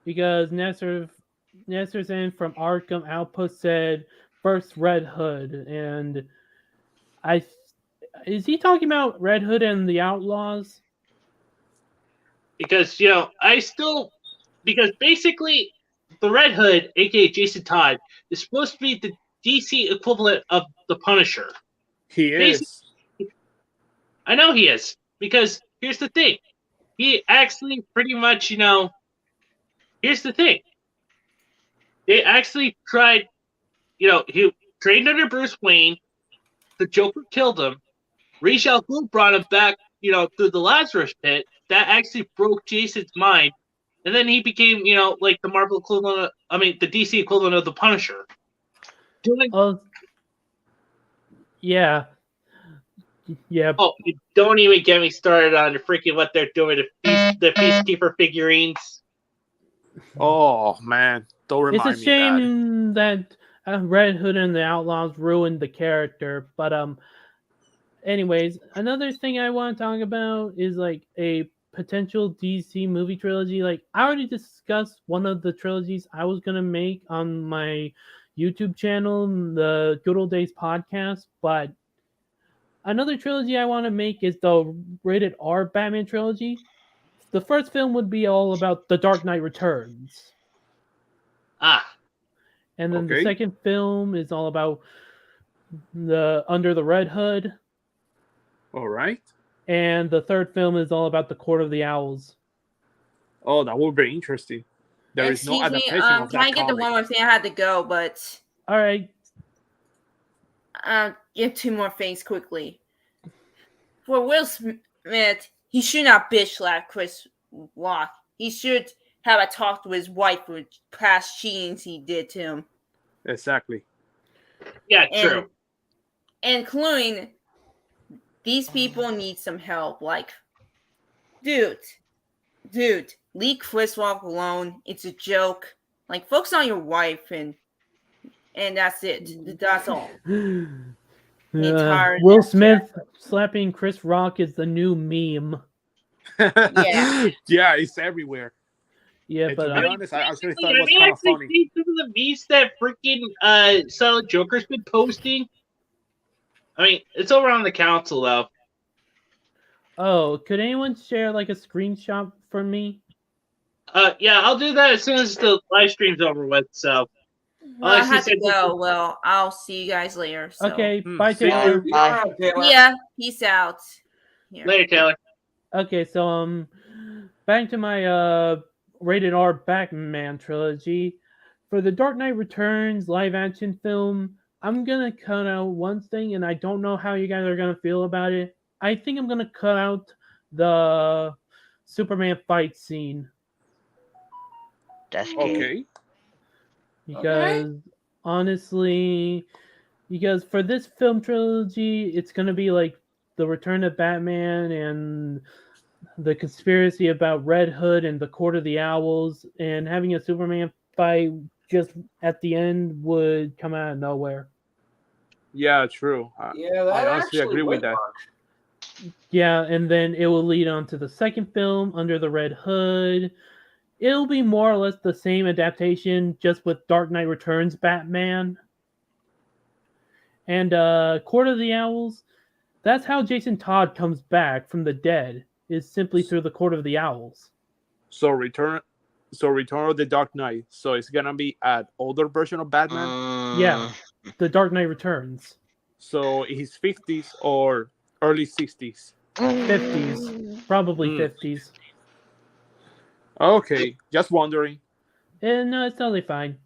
because Nasser Zen from Arkham Output said first Red Hood, and is he talking about Red Hood and the Outlaws? Because because basically the Red Hood, aka Jason Todd, is supposed to be the DC equivalent of the Punisher. He is. I know he is, because here's the thing. He actually pretty much, here's the thing. They actually tried, he trained under Bruce Wayne. The Joker killed him. Ra's al Ghul brought him back, through the Lazarus Pit. That actually broke Jason's mind. And then he became, the Marvel equivalent, the DC equivalent of the Punisher. Yeah. Yeah. Oh, you don't even get me started on the freaking what they're doing to the Peacekeeper figurines. Oh man, don't It's a remind me of that. shame that Red Hood and the Outlaws ruined the character. But anyways, another thing I want to talk about is like a potential DC movie trilogy. Like I already discussed one of the trilogies I was gonna make on my YouTube channel, the Good Old Days podcast. But another trilogy I want to make is the rated R Batman trilogy. The first film would be all about The Dark Knight Returns. Ah, And then the Okay. second film is all about the Under the Red Hood. All right. And the third film is all about the Court of the Owls. Oh, that would be interesting. There is no Excuse me, adaptation of can I that get the comic. one more thing? I had to go, but All right. get two more things quickly. For Will Smith, he should not bitch slap Chris Rock. He should have a talk to his wife for past cheatings he did to him. Exactly. yeah, true. And including these people need some help. Like, dude, leave Chris Rock alone. It's a joke. Like, focus on your wife and that's it. That's all. Entire Will Smith slapping Chris Rock is the new meme. Yeah. Yeah, it's everywhere. Yeah, And but to be honest, I actually thought it was Have you kind of actually funny. seen some of the memes that freaking Silent Joker's been posting? I mean, it's over on the council though. oh, could anyone share like a screenshot for me? Yeah, I'll do that as soon as the live stream's over with. So, Well, I Unless you have to said- go. Well, I'll see you guys later. So. Okay, Hmm, bye, see Taylor. you. Bye. Yeah, peace out. Here. later, Taylor. Okay, so back to my rated R Batman trilogy. For the Dark Knight Returns live action film, I'm gonna cut out one thing, and I don't know how you guys are gonna feel about it. I think I'm gonna cut out the Superman fight scene That's good. Okay. because honestly, because for this film trilogy, it's gonna be like the Return of Batman and the conspiracy about Red Hood and the Court of the Owls, and having a Superman fight just at the end would come out of nowhere. Yeah, true. Yeah, that I honestly actually agree with would that. work. Yeah, and then it will lead on to the second film, Under the Red Hood. It'll be more or less the same adaptation, just with Dark Knight Returns Batman. And Court of the Owls, that's how Jason Todd comes back from the dead, is simply through the Court of the Owls. So Return of the Dark Knight. So it's gonna be an older version of Batman. Yeah, The Dark Knight Returns. So his 50s or early 60s. 50s. Probably Hmm. 50s. Okay, just wondering. And no, it's totally fine.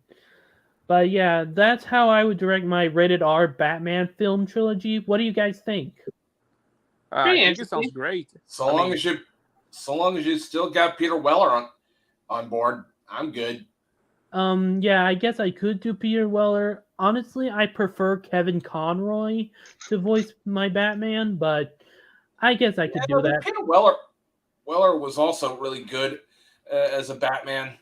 But yeah, that's how I would direct my rated R Batman film trilogy. What do you guys think? I Pretty think it sounds interesting. great. So long as you still got Peter Weller on board, I'm good. Yeah, I guess I could do Peter Weller. Honestly, I prefer Kevin Conroy to voice my Batman, but I guess I could do that. Peter Weller was also really good as a Batman.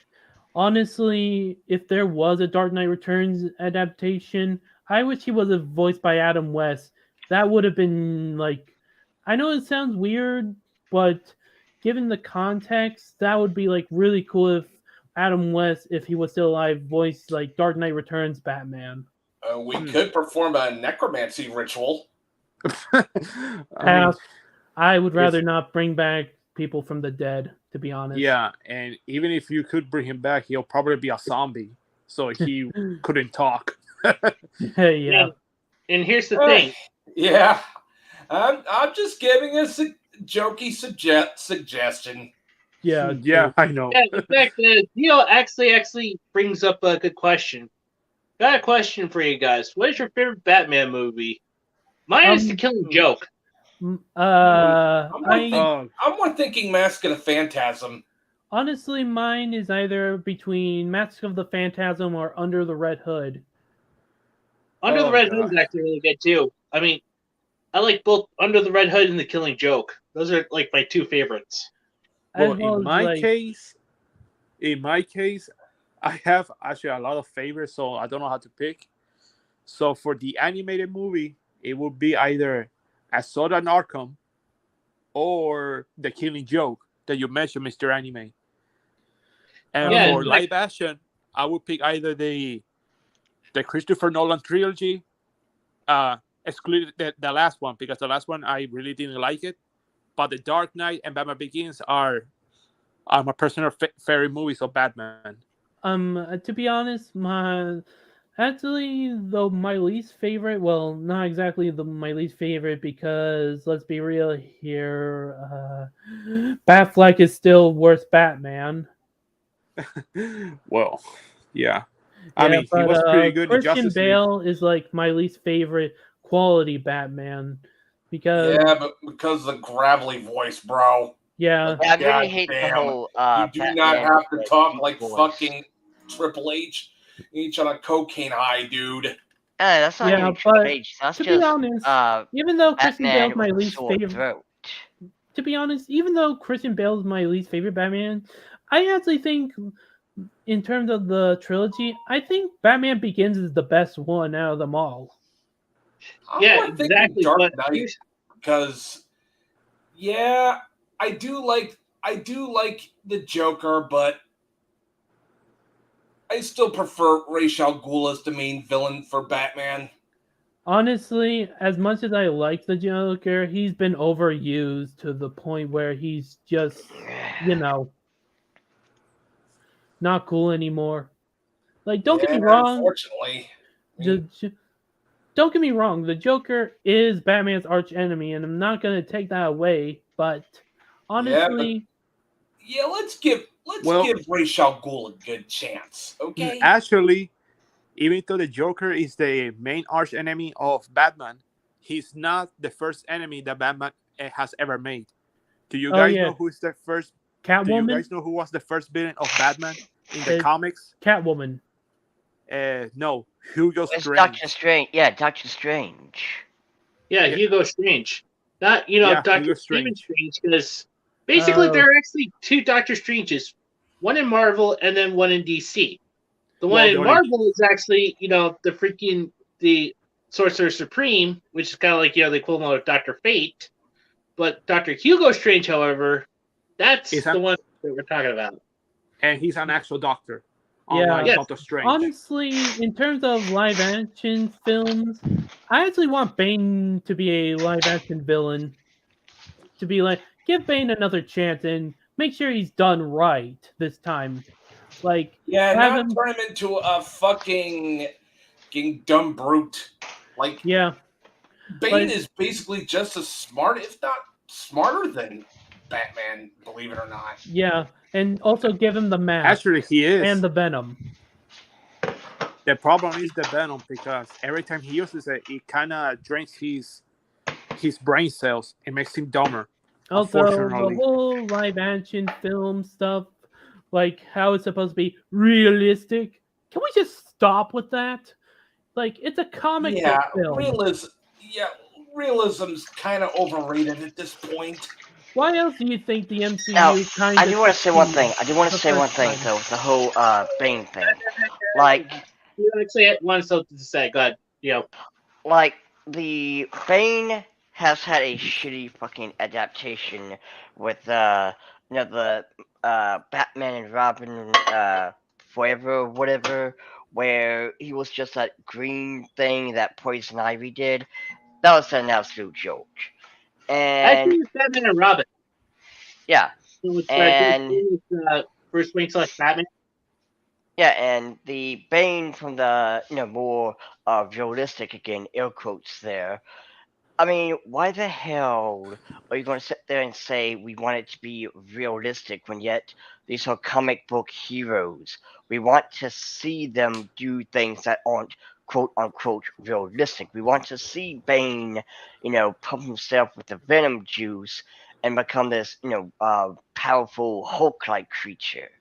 Honestly, if there was a Dark Knight Returns adaptation, I wish he was voiced by Adam West. That would have been like, I know it sounds weird, but given the context, that would be like really cool if Adam West, if he was still alive, voiced like Dark Knight Returns Batman. We could perform a necromancy ritual. I would rather not bring back people from the dead, to be honest. Yeah, and even if you could bring him back, he'll probably be a zombie, so he couldn't talk. Yeah. And here's the thing. Yeah, I'm just giving a jokey suggestion. Yeah. Yeah, I know. Yeah, in fact, actually brings up a good question. Got a question for you guys. What is your favorite Batman movie? Mine is The Killing Joke. I'm more thinking Mask of the Phantasm. Honestly, mine is either between Mask of the Phantasm or Under the Red Hood. Under the Red Hood God. is actually really good too. I mean, I like both Under the Red Hood and The Killing Joke. Those are like my two favorites. As Well, well in as, my like, case, I have actually a lot of favorites, so I don't know how to pick. So for the animated movie, it would be either Assault on Arkham or The Killing Joke that you mentioned, Mr. Anime. And Yeah, for it's like- live action, I would pick either the Christopher Nolan trilogy, excluded the last one, because the last one I really didn't like it. But The Dark Knight and Batman Begins are my personal favorite movies of Batman. To be honest, my least favorite. Well, not exactly my least favorite, because let's be real here. Batfleck is still worst Batman. Well, yeah. I Yeah, mean, he but was pretty good in Christian Justice League. Bale is like my least favorite quality Batman, because Yeah, but because of the gravelly voice, bro. yeah, I God really hate the damn. whole. You do Batman not have to with talk deep like voice. fucking Triple H. Each on a cocaine high, dude. That's not Yeah, even Triple but H. That's to be just honest, uh, even though Christian Batman Bale's my with a least sore favorite, throat. to be honest, even though Christian Bale's my least favorite Batman, I actually think, in terms of the trilogy, I think Batman Begins is the best one out of them all. I'm Yeah, more thinking exactly. Dark But Knight here's- because, yeah, I do like the Joker, but I still prefer Ra's al Ghul as the main villain for Batman. Honestly, as much as I like the Joker, he's been overused to the point where he's just, not cool anymore. Like, don't get me wrong, Unfortunately. don't get me wrong, the Joker is Batman's arch enemy, and I'm not gonna take that away. But honestly, Yeah, let's give Ra's al Ghul a good chance, okay? Actually, even though the Joker is the main arch enemy of Batman, he's not the first enemy that Batman has ever made. Do you guys know who is the first? Catwoman. Do you guys know who was the first villain of Batman in the comics? Catwoman. No, Hugo It's Strange. Doctor Strange. Yeah, Doctor Strange. Yeah, Hugo Strange. Not Doctor Stephen Strange, because basically there are actually two Doctor Stranges, one in Marvel and then one in DC. The one in Marvel is actually, the Sorcerer Supreme, which is kind of like, the equivalent of Dr. Fate. But Dr. Hugo Strange, however, that's the one that we're talking about. And he's an actual doctor. Yeah, Doctor Strange. Honestly, in terms of live action films, I actually want Bane to be a live action villain. To be like, give Bane another chance and make sure he's done right this time. Like, not turn him into a fucking dumb brute. Like, Bane is basically just as smart, if not smarter than Batman, believe it or not. Yeah, and also give him the mask. Actually, he is. And the Venom. The problem is the Venom, because every time he uses it, it kind of drains his brain cells and makes him dumber. Also, the whole live action film stuff, like how it's supposed to be realistic. Can we just stop with that? Like, it's a comic book film. Realism's kind of overrated at this point. Why else do you think the MCU kind of... I do want to say one thing. Though, with the whole Bane thing. Like... You want to say one something to say, go ahead. Like, the Bane has had a shitty fucking adaptation with, the Batman and Robin, Forever, whatever, where he was just that green thing that Poison Ivy did. That was an absolute joke. And I think it's Batman and Robin. Yeah. So it's and Bruce Wayne / Batman. Yeah, and the Bane from the more realistic, again, air quotes there. I mean, why the hell are you going to sit there and say we want it to be realistic when yet these are comic book heroes? We want to see them do things that aren't quote unquote realistic. We want to see Bane, pump himself with the venom juice and become this, powerful Hulk-like creature.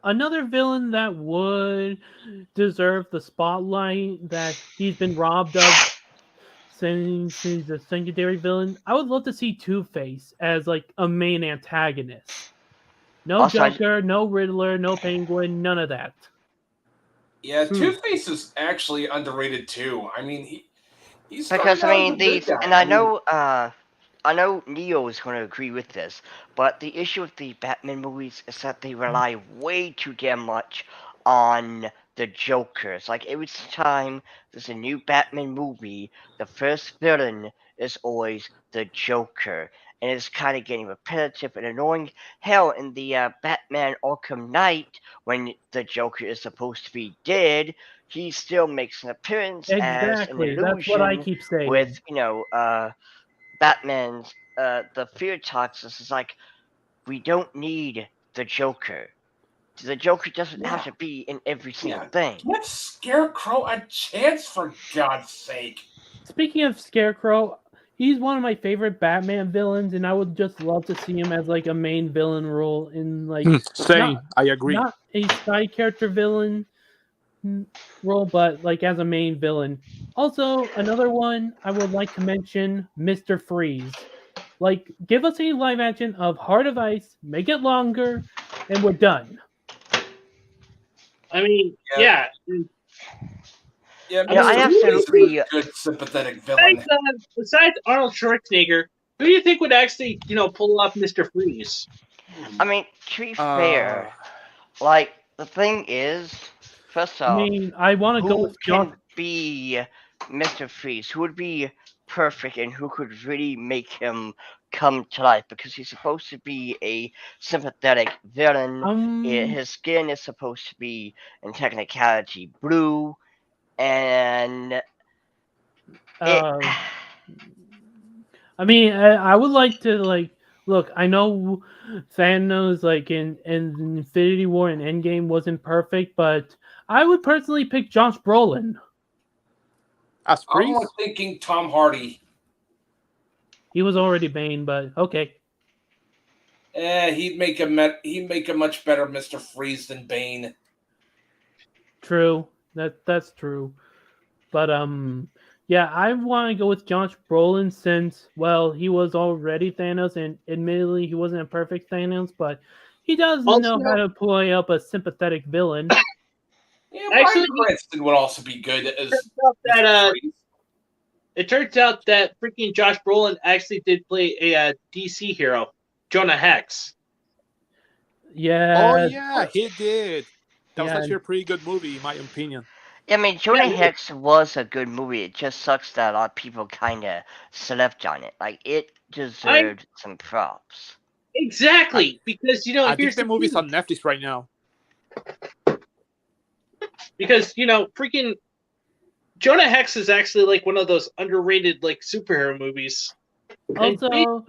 Another villain that would deserve the spotlight that he's been robbed of since he's a secondary villain, I would love to see Two-Face as like a main antagonist. No Also, Joker, no Riddler, no Penguin, none of that. Yeah, Two-Face is actually underrated too. I mean, he's because starting out as a good guy. and I know Neo is going to agree with this, but the issue with the Batman movies is that they rely way too damn much on the Joker. It's like every time there's a new Batman movie, the first villain is always the Joker. And it's kind of getting repetitive and annoying. Hell, in the Batman Arkham Knight, when the Joker is supposed to be dead, he still makes an appearance as an Exactly. illusion That's what I keep saying. with, Batman's the fear toxins. Is like, we don't need the Joker. The Joker doesn't have to be in every single thing. Give Scarecrow a chance, for God's sake. Speaking of Scarecrow, he's one of my favorite Batman villains, and I would just love to see him as like a main villain role in like same. I agree. Not a side character villain role, but like as a main villain. Also, another one I would like to mention, Mr. Freeze. Like, give us a live action of Heart of Ice, make it longer, and we're done. I mean, Yeah, I absolutely a good sympathetic villain. Besides Arnold Schwarzenegger, who do you think would actually, pull off Mr. Freeze? I mean, to be fair, like, the thing is, first off, I mean, I want to go with John. Can be Mr. Freeze? Who would be perfect and who could really make him come to life? Because he's supposed to be a sympathetic villain. His skin is supposed to be, in technicality, blue, and I mean, I would like to look. I know Thanos in Infinity War and Endgame wasn't perfect, but I would personally pick Josh Brolin. I'm thinking Tom Hardy. He was already Bane, but okay. He'd make a much better Mr. Freeze than Bane. True. That's true. But yeah, I want to go with Josh Brolin since, well, he was already Thanos, and admittedly he wasn't a perfect Thanos, but he does know how to play up a sympathetic villain. Yeah, actually, Cranston would also be good as it turns out that freaking Josh Brolin actually did play a DC hero, Jonah Hex. Yeah. Oh yeah, he did. That was actually a pretty good movie, in my opinion. I mean, Jonah Hex was a good movie. It just sucks that a lot of people kind of slept on it. Like, it deserved some props. Exactly, because I think the movie's on Netflix right now. Because freaking Jonah Hex is actually like one of those underrated superhero movies. Also,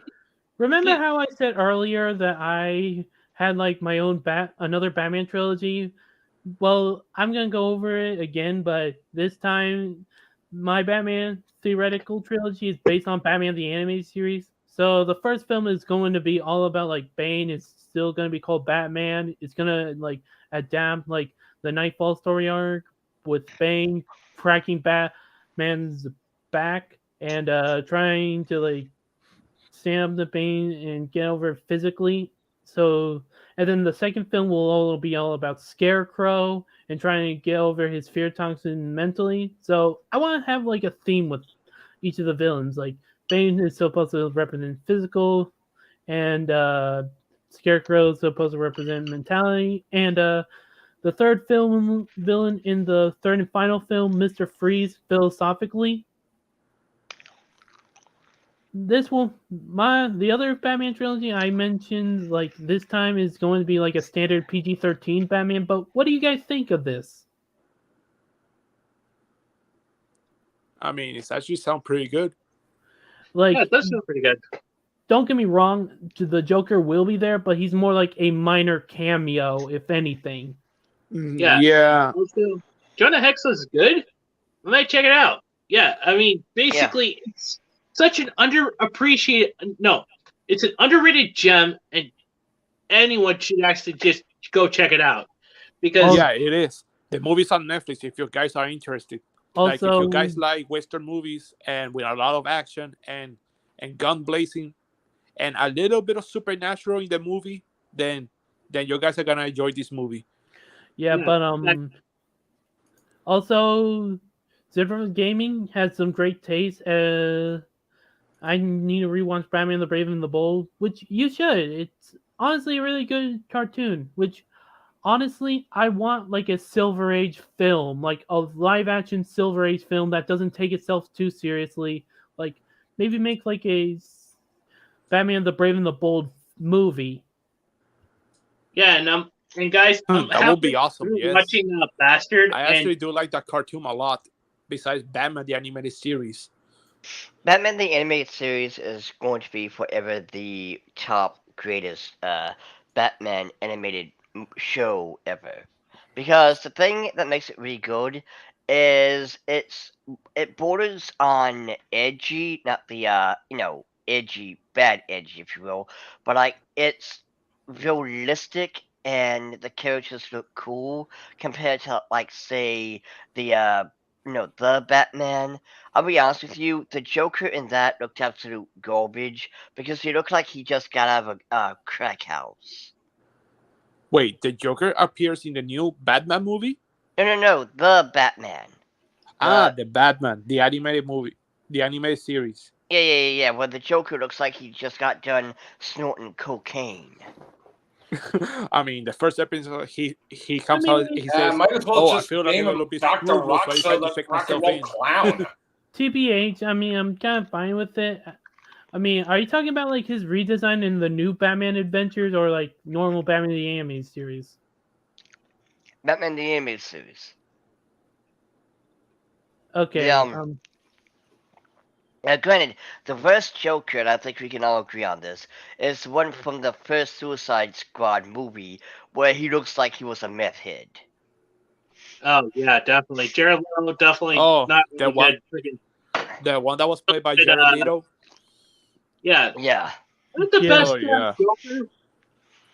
remember how I said earlier that I had my own another Batman trilogy? Well, I'm gonna go over it again, but this time my Batman theoretical trilogy is based on Batman the Animated Series. So the first film is going to be all about Bane. It's still going to be called Batman. It's gonna adapt the Nightfall story arc with Bane cracking Batman's back and trying to stand up to Bane and get over it physically. So, and then the second film will be all about Scarecrow and trying to get over his fear toxin mentally. So I want to have a theme with each of the villains. Bane is supposed to represent physical, and Scarecrow is supposed to represent mentality, and the third villain in the third and final film, Mr. Freeze, philosophically. The other Batman trilogy I mentioned, this time is going to be a standard PG-13 Batman. But what do you guys think of this? I mean, it actually sounds pretty good. Yeah, it does sound pretty good. Don't get me wrong, the Joker will be there, but he's more like a minor cameo, if anything. Yeah. Also, Jonah Hex is good. I might check it out. Yeah, I mean, basically, it's such an underappreciated. No, it's an underrated gem, and anyone should actually just go check it out. Because it is. The movie's on Netflix if you guys are interested. Like if Also, you guys like Western movies and with a lot of action and gun blazing and a little bit of supernatural in the movie, then you guys are gonna enjoy this movie. yeah, Yeah, but that- also, Zipper Gaming has some great taste. I need to rewatch Batman the Brave and the Bold, which you should. It's honestly a really good cartoon. Which honestly, I want like a Silver Age film, like a live action Silver Age film that doesn't take itself too seriously. Like maybe make like a Batman the Brave and the Bold movie. yeah, and guys, I'm That would be halfway awesome. through Yes, watching Bastard, I and actually do like that cartoon a lot. Besides Batman the animated series. Batman the Animated Series is going to be forever the top greatest Batman animated show ever. Because the thing that makes it really good is it borders on edgy, not the edgy, bad edgy if you will, but like it's realistic and the characters look cool compared to like say the the Batman. I'll be honest with you, the Joker in that looked absolute garbage because he looked like he just got out of a crack house. Wait, the Joker appears in the new Batman movie? No, the Batman. The Batman, the animated movie, the animated series. Yeah. Where the Joker looks like he just got done snorting cocaine. I mean, the first episode, he I comes mean, out, he says, Might as well "Oh, I just feel like a name him little bit Dr. screwed, so I decided Rockso, to the check rock and myself roll in." clown. TBH, I mean, I'm kind of fine with it. I mean, are you talking about like his redesign in the new Batman Adventures or like normal Batman the Animated Series? Batman the Animated Series. Okay. The, Now, granted, the first Joker, and I think we can all agree on this, is the one from the first Suicide Squad movie where he looks like he was a meth head. oh yeah, definitely. Jared Leto definitely Oh, not the really one, good. the one that was played by But, Jared Leto. Yeah, Yeah. not the Yeah. best Oh yeah, Joker,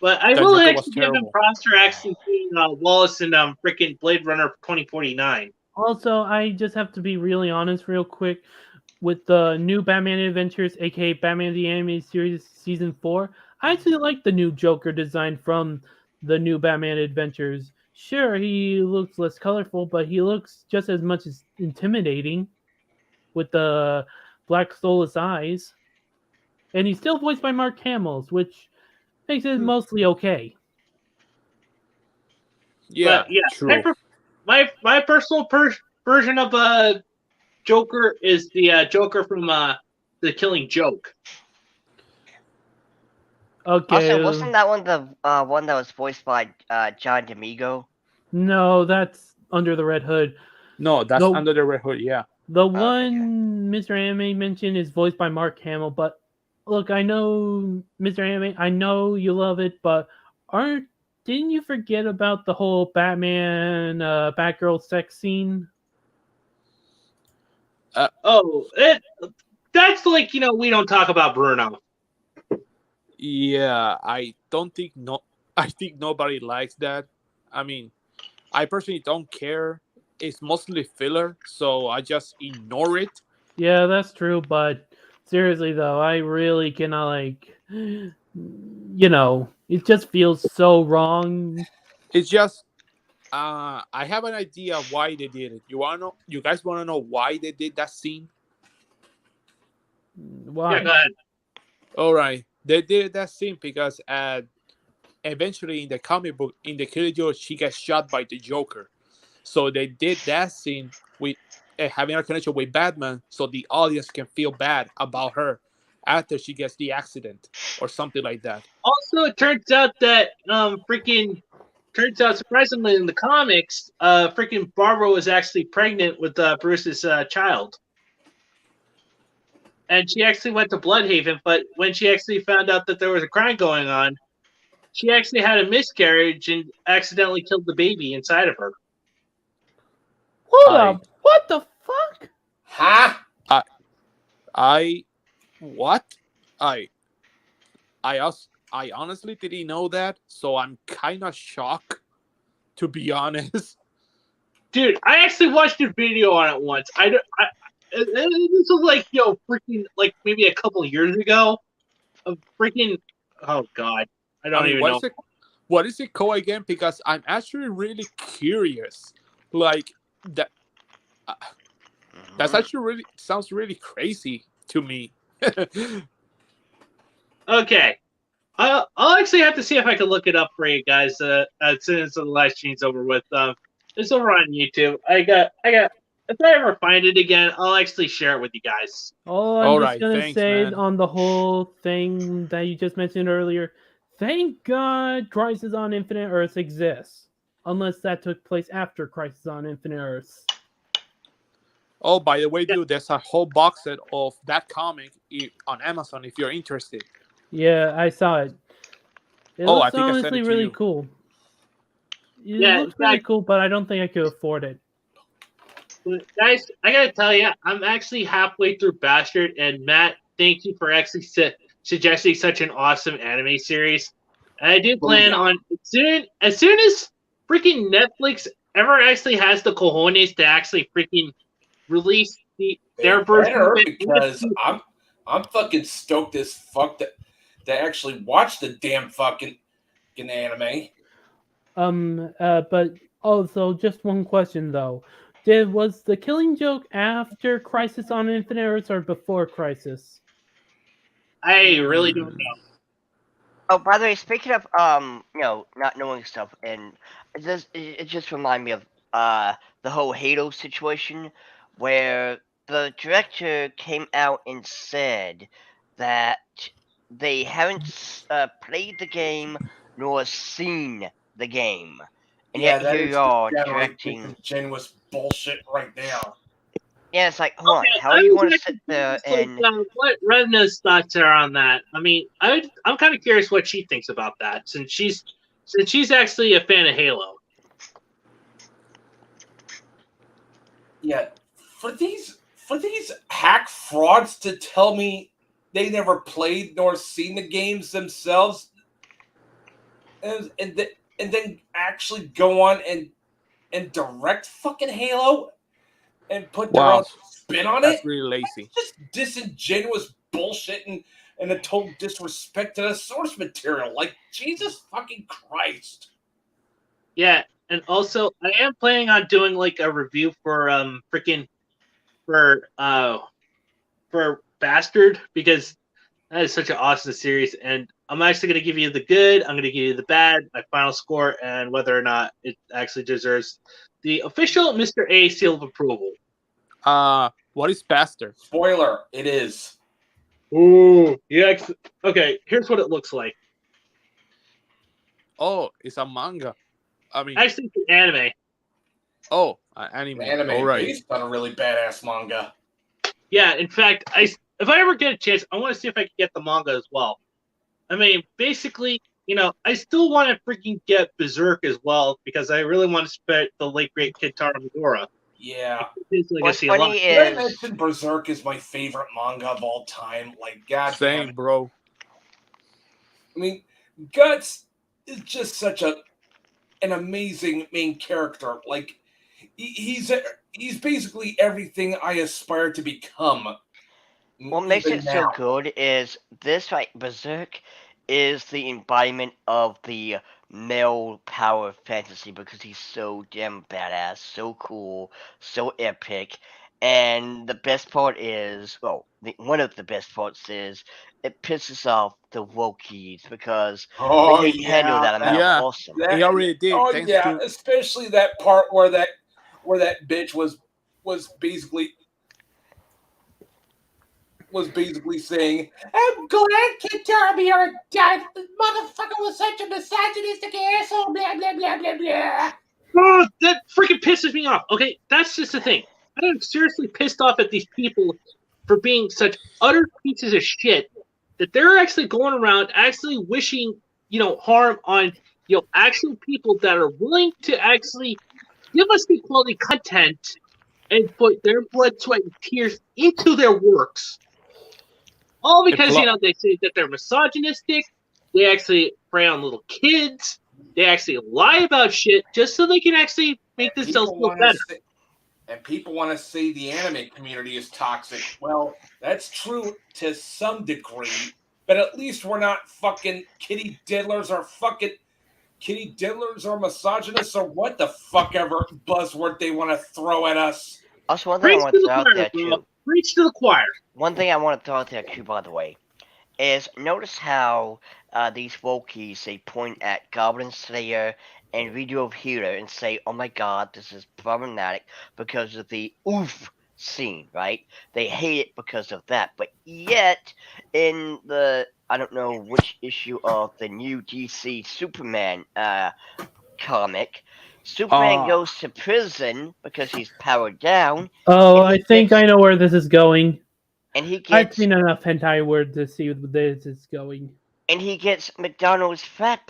but I the will Joker was actually give him terrible. props for actually seeing Wallace in freaking Blade Runner 2049. Also, I just have to be really honest, real quick, with the new Batman Adventures, aka Batman the Animated Series Season 4. I actually like the new Joker design from the new Batman Adventures. Sure, he looks less colorful, but he looks just as much as intimidating with the black soulless eyes. And he's still voiced by Mark Hamill, which makes it mostly okay. Yeah, But yeah, true. my personal version of Joker is the Joker from The Killing Joke. Okay. Also, wasn't that one the one that was voiced by John D'Amigo? No, that's Under the Red Hood. No, that's No. Under the Red Hood. Yeah. The Okay. one Mr. Anime mentioned is voiced by Mark Hamill, but look, I know Mr. Anime, I know you love it, but didn't you forget about the whole Batman Batgirl sex scene? Oh, that's like we don't talk about Bruno. Yeah, I don't think I think nobody likes that. I mean, I personally don't care. It's mostly filler, so I just ignore it. Yeah, that's true, but seriously though, I really cannot like it just feels so wrong. It's just I have an idea why they did it. You guys wanna know why they did that scene? Why? Yeah, go ahead. Alright. They did that scene because eventually in the comic book, in the Killing Joke, she gets shot by the Joker. So they did that scene with having a connection with Batman, so the audience can feel bad about her after she gets the accident or something like that. Also, it turns out that surprisingly in the comics, freaking Barbara was actually pregnant with Bruce's child. And she actually went to Bloodhaven, but when she actually found out that there was a crime going on, she actually had a miscarriage and accidentally killed the baby inside of her. Hold up. What the fuck? Huh? I honestly didn't know that, so I'm kind of shocked, to be honest. Dude, I actually watched a video on it once. This was like, freaking, like maybe a couple of years ago. Of freaking, oh god, I don't even know. What is it called again? Because I'm actually really curious. Like that. That's actually really sounds really crazy to me. Okay, I'll actually have to see if I can look it up for you guys as soon as the live stream's over with. It's over on YouTube. I got. If I ever find it again, I'll actually share it with you guys. I'm just gonna say man. On the whole thing that you just mentioned earlier, thank God Crisis on Infinite Earths exists. Unless that took place after Crisis on Infinite Earths. Oh, by the way, dude, there's a whole box set of that comic on Amazon if you're interested. Yeah, I saw it. It looks honestly really cool. It looks really cool, but I don't think I could afford it. Guys, I gotta tell you, I'm actually halfway through Bastard, and Matt, thank you for actually suggesting such an awesome anime series. And I do plan on as soon as freaking Netflix ever actually has the cojones to actually freaking release their version of it. Because I'm fucking stoked as fuck to actually watch the damn fucking anime. But also just one question though. Was the Killing Joke after Crisis on Infinite Earths or before Crisis? I really don't know. Oh, by the way, speaking of not knowing stuff, and it just reminded me of the whole Halo situation, where the director came out and said that they haven't played the game nor seen the game. And yet here you are directing genuine bullshit right now. Yeah, it's like, hold on, how are you going to sit there and what Revna's thoughts are on that? I mean, I'm kind of curious what she thinks about that, since she's actually a fan of Halo. Yeah, for these hack frauds to tell me they never played nor seen the games themselves, and then actually go on and direct fucking Halo and put their own spin on it. That's really lazy. It's just disingenuous bullshit and a total disrespect to the source material. Like, Jesus fucking Christ. Yeah, and also I am planning on doing like a review for for Bastard, because that is such an awesome series, and I'm actually going to give you the good, I'm going to give you the bad, my final score, and whether or not it actually deserves the official Mr. A seal of approval. What is Bastard? Spoiler, it is. Ooh, yeah. Okay, here's what it looks like. Oh, it's a manga. I mean, actually, it's an anime. Oh, anime. All right. Based on a really badass manga. Yeah, in fact, if I ever get a chance, I want to see if I can get the manga as well. I mean, basically, I still want to freaking get Berserk as well, because I really want to spend the late great Kintaro Miura. Yeah. What's funny is I mentioned Berserk is my favorite manga of all time. Like, God damn it, bro. I mean, Guts is just such an amazing main character. Like, he's basically everything I aspire to become. What makes it so good is this, right? Berserk is the embodiment of the male power fantasy, because he's so damn badass, so cool, so epic. And the best part is, one of the best parts is it pisses off the wokies, because they didn't handle that amount of awesome. He already did. Oh yeah, especially that part where that bitch was basically saying, "I'm glad Kintaro Miura died. The motherfucker was such a misogynistic asshole, blah, blah, blah, blah, blah." Oh, that freaking pisses me off. Okay, that's just the thing. I am seriously pissed off at these people for being such utter pieces of shit that they're actually going around actually wishing, harm on, actual people that are willing to actually give us the quality content and put their blood, sweat, and tears into their works. All because, they say that they're misogynistic, they actually prey on little kids, they actually lie about shit just so they can actually make themselves feel better. And people want to say the anime community is toxic. Well, that's true to some degree, but at least we're not fucking kitty diddlers or misogynists or what the fuck ever buzzword they want to throw at us. Also, one thing I want to throw out there too. Preach to the choir. One thing I want to throw out there too, by the way, is notice how these Wokies, they point at Goblin Slayer and Redo of Healer and say, oh my god, this is problematic because of the oof scene, right? They hate it because of that. But yet, in the, I don't know which issue of the new DC Superman comic, Superman goes to prison because he's powered down. Oh, I think I know where this is going. And he gets, I've seen enough hentai word to see where this is going. And he gets McDonald's frat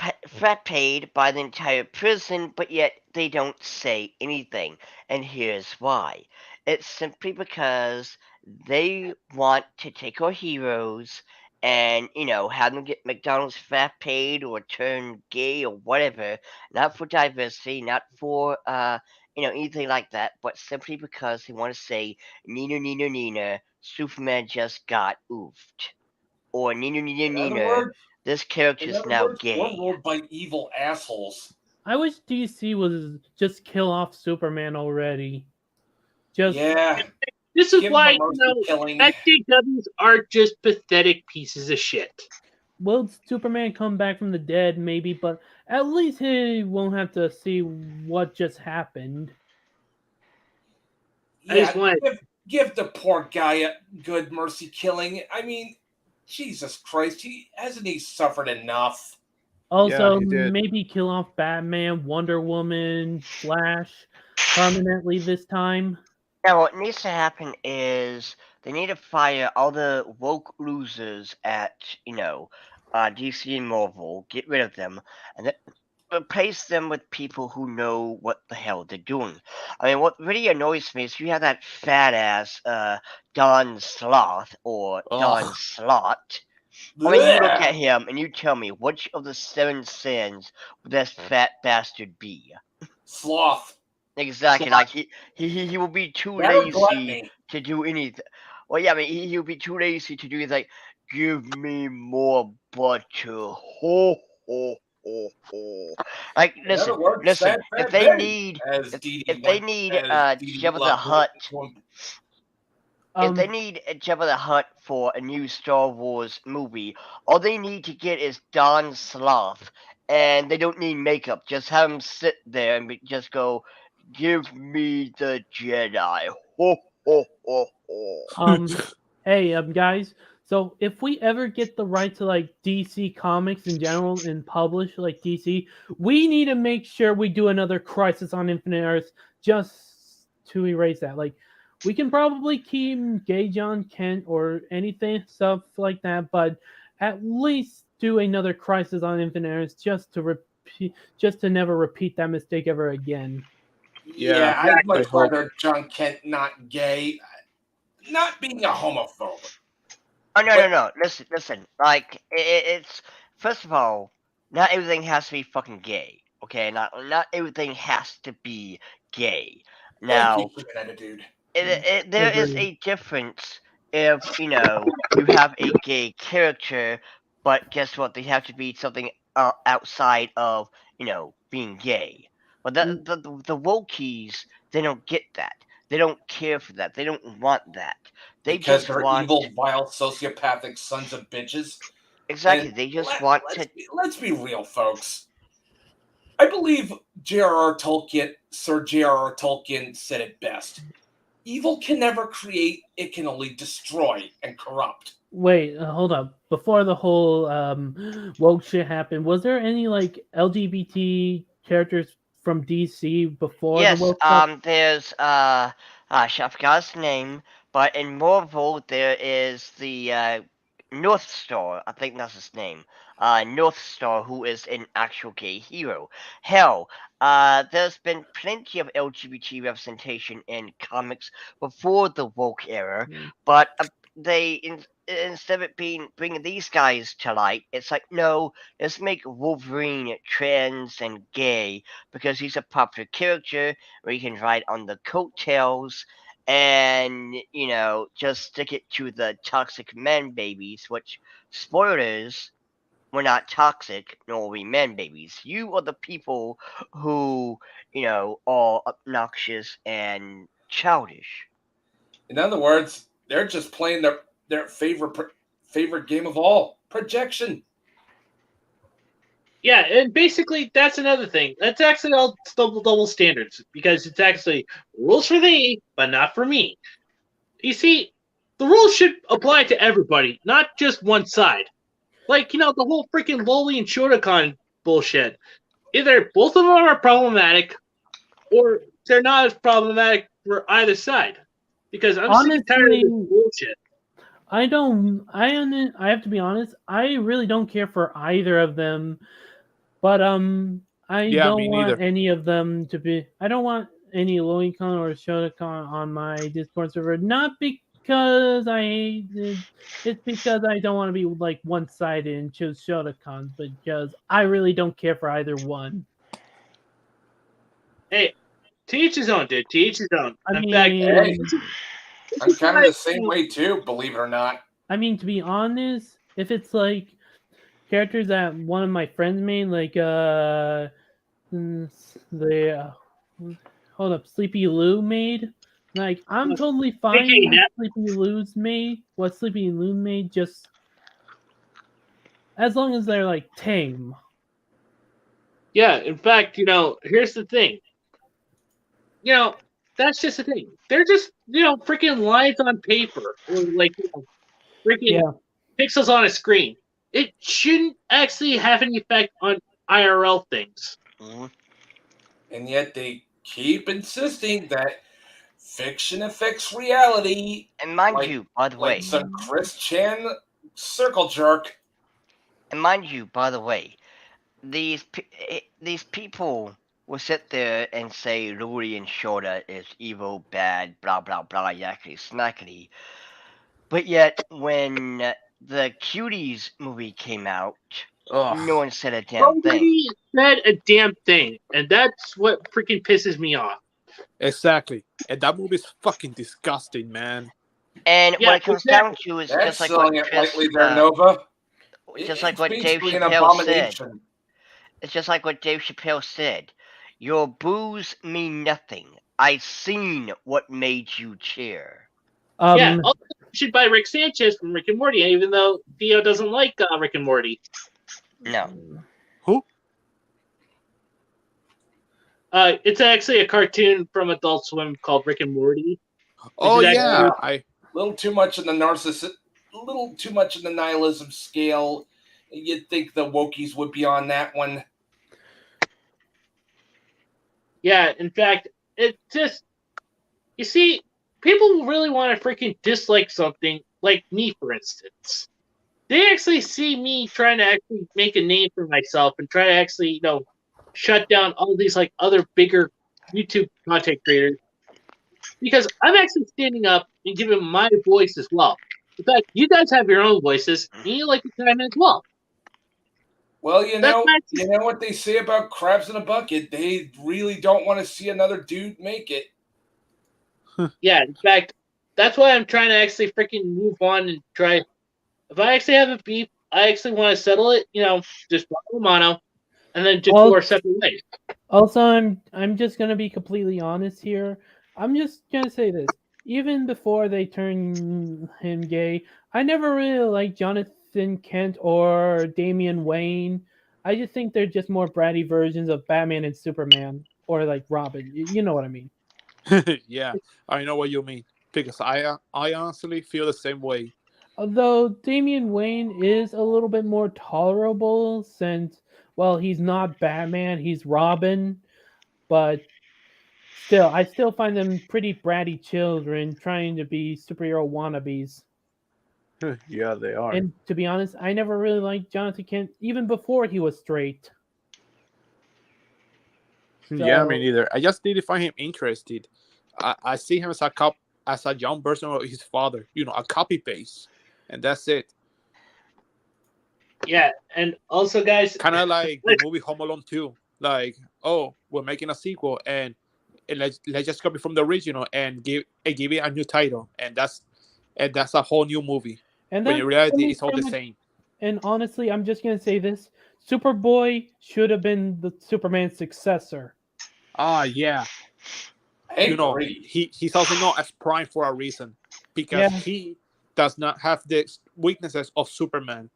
paid by the entire prison, but yet they don't say anything. And here's why. It's simply because they want to take our heroes and, you know, have them get McDonald's frat paid or turn gay or whatever. Not for diversity, not for, you know, anything like that, but simply because they want to say, Nina, Nina, Nina, Superman just got oofed. Or Nina, Nina, Nina, this character's now gay. We're ruled by evil assholes. I wish DC was just kill off Superman already. Just This is why, you know, SJWs are just pathetic pieces of shit. Will Superman come back from the dead? Maybe, but at least he won't have to see what just happened. Yeah, give the poor guy a good mercy killing. I mean, Jesus Christ, hasn't he suffered enough? Also, maybe kill off Batman, Wonder Woman, Flash permanently this time. Yeah, what needs to happen is they need to fire all the woke losers at, you know, DC and Marvel, get rid of them, and then replace them with people who know what the hell they're doing. I mean, what really annoys me is you have that fat ass Don Sloth or Don Slot. I mean, you look at him and you tell me which of the 7 sins would this fat bastard be? Sloth. Exactly. Sloth. Like he will be too lazy to do anything. Well, yeah, I mean, he'll be too lazy to do anything. Like, give me more butter. Ho ho ho ho. Like, listen. If they need Jabba the Hutt. If they need Jabba the Hutt for a new Star Wars movie, all they need to get is Don Sloth, and they don't need makeup. Just have him sit there and just go, "Give me the Jedi." Ho ho ho ho. Hey, guys. So if we ever get the right to like DC Comics in general and publish like DC, we need to make sure we do another Crisis on Infinite Earths just to erase that. Like, we can probably keep Gay John Kent or anything stuff like that, but at least do another Crisis on Infinite Earths just to never repeat that mistake ever again. Yeah, I'd much rather John Kent not gay, not being a homophobe. Oh no! Listen. Like it's first of all, not everything has to be fucking gay. Okay, not everything has to be gay. Now, there is a difference if, you know, you have a gay character, but guess what? They have to be something outside of, you know, being gay. But the Wokies, they don't get that. They don't care for that. They don't want that. Because they're evil, vile, sociopathic sons of bitches. Exactly. And they just want to. Let's be real, folks. I believe Sir J.R.R. Tolkien said it best. Evil can never create, it can only destroy and corrupt. Wait, hold up. Before the whole woke shit happened, was there any like LGBT characters from DC before the woke stuff? There's I forgot his name, but in Marvel there is the North Star, I think that's his name. North Star, who is an actual gay hero. Hell, there's been plenty of LGBT representation in comics before the woke era, but instead of bringing these guys to light, it's like, no, let's make Wolverine trans and gay because he's a popular character where he can ride on the coattails and, just stick it to the toxic men babies, which, spoilers, we're not toxic, nor are we men babies. You are the people who, are obnoxious and childish. In other words, they're just playing their favorite game of all, projection. Yeah, and basically that's another thing. That's actually all double standards because it's actually rules for thee, but not for me. You see, the rules should apply to everybody, not just one side. Like, the whole freaking Loli and Shotokan bullshit. Either both of them are problematic, or they're not as problematic for either side. Because I'm sick and tired of this bullshit. I have to be honest, I really don't care for either of them. But I don't want any of them to be. I don't want any Lolicon or Shotokan on my Discord server. Not because I hate it. It's because I don't want to be like one-sided and choose Shotokan, but because I really don't care for either one. Hey, to each his own, dude. To each his own. I'm kind of the same way too, believe it or not. I mean, to be honest, if it's like characters that one of my friends made, like Sleepy Lou made, like I'm totally fine with Sleepy Lou's made what Sleepy Lou made, just as long as they're like tame. Yeah, in fact, here's the thing. That's just the thing. They're just, freaking lines on paper or like freaking pixels on a screen. It shouldn't actually have any effect on IRL things. Mm-hmm. And yet they keep insisting that fiction affects reality. And mind you, by the way, some Chris Chan circle jerk. And mind you, by the way, these people will sit there and say Luri and Shota is evil, bad, blah blah blah, yakety smackety. But yet, when the Cuties movie came out, no one said a damn thing. Nobody said a damn thing, and that's what freaking pisses me off. Exactly, and that movie is fucking disgusting, man. And what it comes down to is just like what Chris, Nova. Just like what Dave Chappelle said. It's just like what Dave Chappelle said. Your boos mean nothing. I've seen what made you cheer. Yeah, also should buy Rick Sanchez from Rick and Morty, even though Theo doesn't like Rick and Morty. No. Who? It's actually a cartoon from Adult Swim called Rick and Morty. Oh yeah, a little too much in the nihilism scale. You'd think the Wokies would be on that one. Yeah, in fact, it just, you see, people really want to freaking dislike something, like me, for instance. They actually see me trying to actually make a name for myself and try to actually, shut down all these, like, other bigger YouTube content creators. Because I'm actually standing up and giving my voice as well. In fact, you guys have your own voices, and you like to chime in as well. Well, you know what they say about crabs in a bucket. They really don't want to see another dude make it. Yeah, in fact, that's why I'm trying to actually freaking move on and try. If I actually have a beef, I actually want to settle it. Just mono, and then just go our separate ways. Also, I'm just gonna be completely honest here. I'm just gonna say this. Even before they turned him gay, I never really liked Jonathan Kent or Damian Wayne. I just think they're just more bratty versions of Batman and Superman, or like Robin. You know what I mean? Yeah, I know what you mean. Because I honestly feel the same way. Although Damian Wayne is a little bit more tolerable since, well, he's not Batman, he's Robin. But still, I still find them pretty bratty children trying to be superhero wannabes. Yeah, they are. And to be honest, I never really liked Jonathan Kent, even before he was straight. Yeah, me neither. I just didn't find him interested. I see him as a as a young version of his father. A copy paste, and that's it. Yeah, and also, guys, Kind of like the movie Home Alone 2. Like, oh, we're making a sequel, and let's just copy from the original and give it a new title, and that's a whole new movie. And When then in reality, it's all the same. And honestly, I'm just gonna say this: Superboy should have been the Superman's successor. Yeah. I agree. He's also known as Prime for a reason, because Yeah. he does not have the weaknesses of Superman.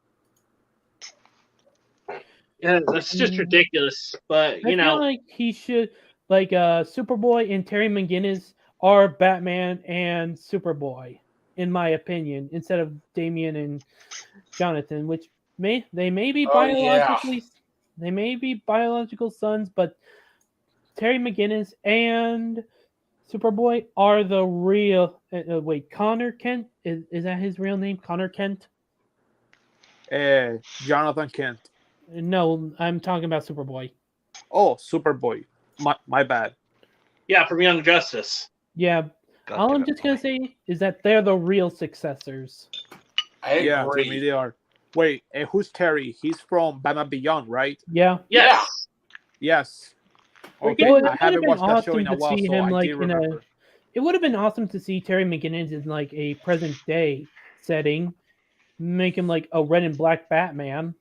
yeah, that's just ridiculous. But I feel like he should, like, Superboy and Terry McGinnis are Batman and Superboy, in my opinion, instead of Damian and Jonathan, which they may be Oh, yeah. they may be biological sons, but Terry McGinnis and Superboy are the real. Wait, Connor Kent is that his real name? Connor Kent? Jonathan Kent. No, I'm talking about Superboy. Oh, Superboy. My bad. yeah, from Young Justice. Yeah, God all damn I'm it, just gonna boy. say is that they're the real successors. I Yeah, to me agree. they are. Wait, and who's Terry? He's from Batman Beyond, right? Yeah. Yes. Yes. We're Okay, getting- Well, I it would have haven't been watched that show awesome in a to while, see so him I like did in a. remember. It would have been awesome to see Terry McGinnis in like a present day setting, make him like a red and black Batman.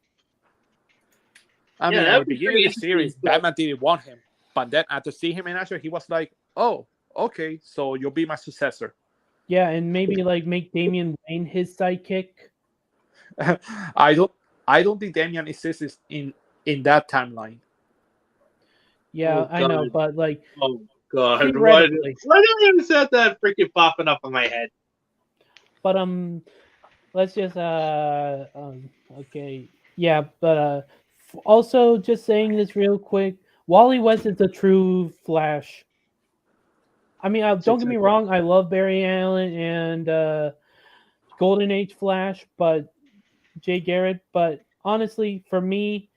I Yeah, mean, that at the would be beginning of the pretty series, interesting, but- Batman didn't want him, but then after seeing him in action, he was like, "Oh, okay, so you'll be my successor." Yeah, and maybe like make Damian Wayne his sidekick. I don't think Damian exists in that timeline. Yeah, Oh, I know, God. but like Oh God! theoretically. Why do I always have that freaking popping up in my head? But let's just okay. Yeah, but also just saying this real quick, Wally West is the true Flash. I mean, don't get me wrong, I love Barry Allen and Golden Age Flash, but Jay Garrett, but honestly, for me,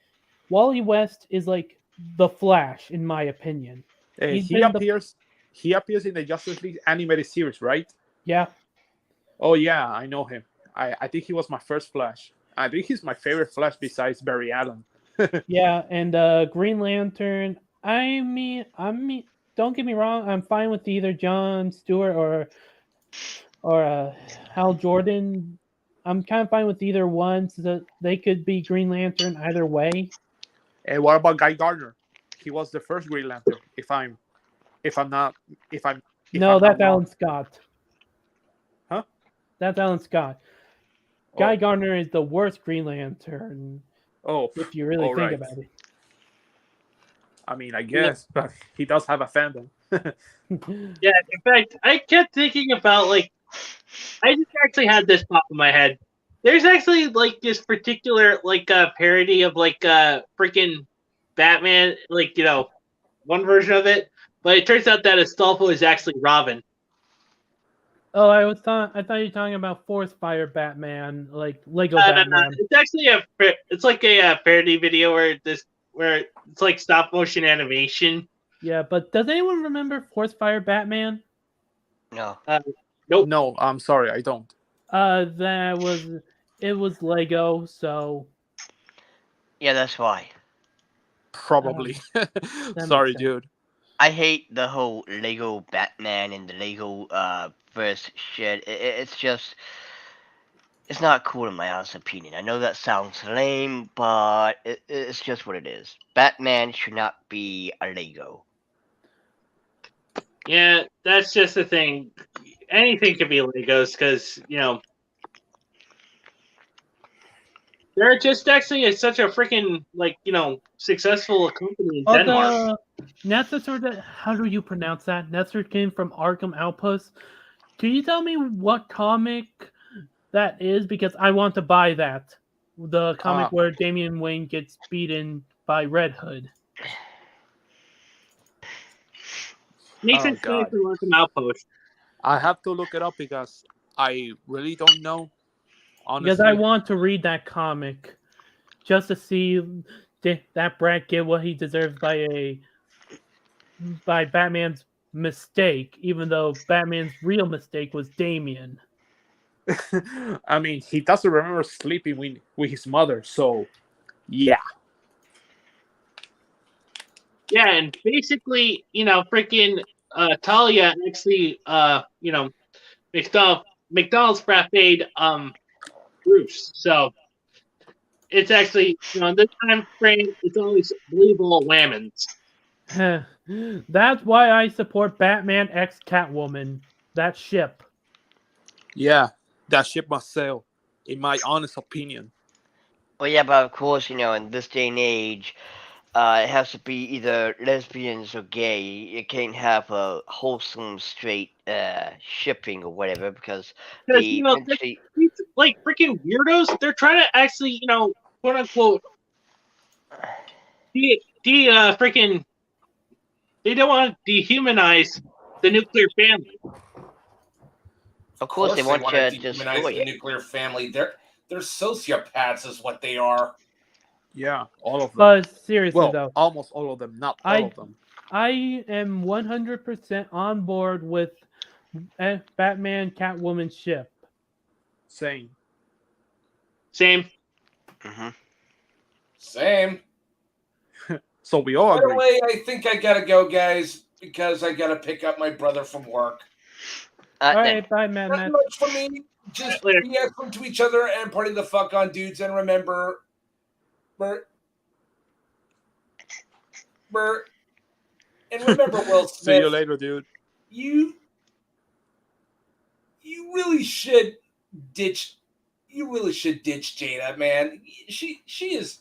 Wally West is like the Flash in my opinion. He's He been the appears in the Justice League animated series, right? yeah. Oh yeah, I know him. I think he was my first Flash. I think he's my favorite Flash besides Barry Allen. Yeah, and Green Lantern. I mean, don't get me wrong. I'm fine with either John Stewart or Hal Jordan. I'm kind of fine with either one, so that they could be Green Lantern either way. And what about Guy Gardner? He was the first Green Lantern. If I'm not That's wrong. Alan Scott. Huh? That's Alan Scott. Guy Gardner is the worst Green Lantern. Oh, if you really think right. about it. I mean, I guess, but he does have a fandom. Yeah, in fact, I kept thinking about like, I just actually had this pop in my head. There's actually like this particular like parody of like freaking Batman, like one version of it, but it turns out that Astolfo is actually Robin. Oh, I thought you were talking about Force Fire Batman, like Lego No. Batman. It's actually it's like a parody video where it's like stop motion animation. Yeah, but does anyone remember Force Fire Batman? No. Nope. No, I'm sorry, I don't. It was Lego, so Yeah, that's why. Probably. makes Sorry, sense. dude. I hate the whole Lego Batman and the Lego verse shit. It's just, it's not cool in my honest opinion. I know that sounds lame, but it's just what it is. Batman should not be a Lego. Yeah, that's just the thing. Anything could be Legos because they're just actually such a freaking successful company in Denmark. Nether, how do you pronounce that? Netherkin from Arkham Outpost. Can you tell me what comic that is? Because I want to buy that. The comic where Damian Wayne gets beaten by Red Hood. Nathan from Arkham Outpost. I have to look it up because I really don't know. Honestly. Because I want to read that comic just to see that Brad get what he deserves by Batman's mistake, even though Batman's real mistake was Damian. I mean, he doesn't remember sleeping with his mother, so yeah. Yeah, and basically, freaking Talia actually, McDonald's frapped Bruce. So it's actually, in this time frame, it's always believable whammons. That's why I support Batman X Catwoman. That ship. Yeah, that ship must sail, in my honest opinion. Well, yeah, but of course, in this day and age, it has to be either lesbians or gay. You can't have a wholesome, straight shipping or whatever because Because, they eventually. these, like, freaking weirdos, they're trying to actually, quote unquote, freaking, they don't want to dehumanize the nuclear family. Of course, they want to destroy the it. nuclear family. They're sociopaths, is what they are. Yeah, all of them. But seriously, Well, though, almost all of them, not all of them. I am 100% on board with Batman Catwoman ship. Same. Mm-hmm. Same. So we all By the agree. way, I think I gotta go, guys, because I gotta pick up my brother from work. All right, bye, Matt. Not much for me. Just be excellent to each other and party the fuck on, dudes. And remember, and remember, Will Smith. See you later, dude. You really should ditch. You really should ditch Jada, man. She is.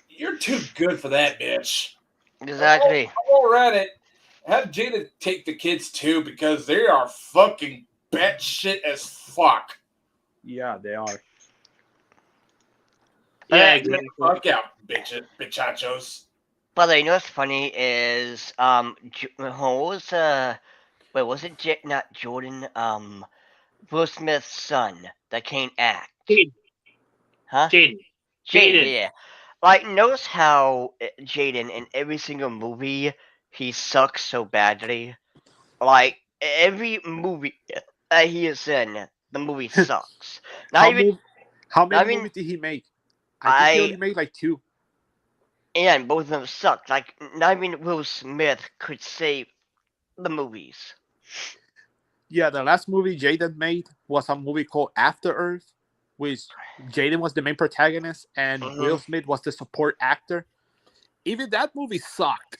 You're too good for that bitch. Exactly. While we're at it, have Jada take the kids too because they are fucking batshit as fuck. Yeah, they are. Yeah, exactly. Fuck out, bitchachos. But you know what's funny is was it not Jordan? Will Smith's son that can't act. Jaden. Huh? Jaden. Yeah. Like, notice how Jaden in every single movie he sucks so badly. Like every movie that he is in, the movie sucks. How many movies did he make? I think he only made like 2. And both of them sucked. Like, not even Will Smith could save the movies. Yeah, the last movie Jaden made was a movie called After Earth, which Jaden was the main protagonist and Will Smith was the support actor. Even that movie sucked.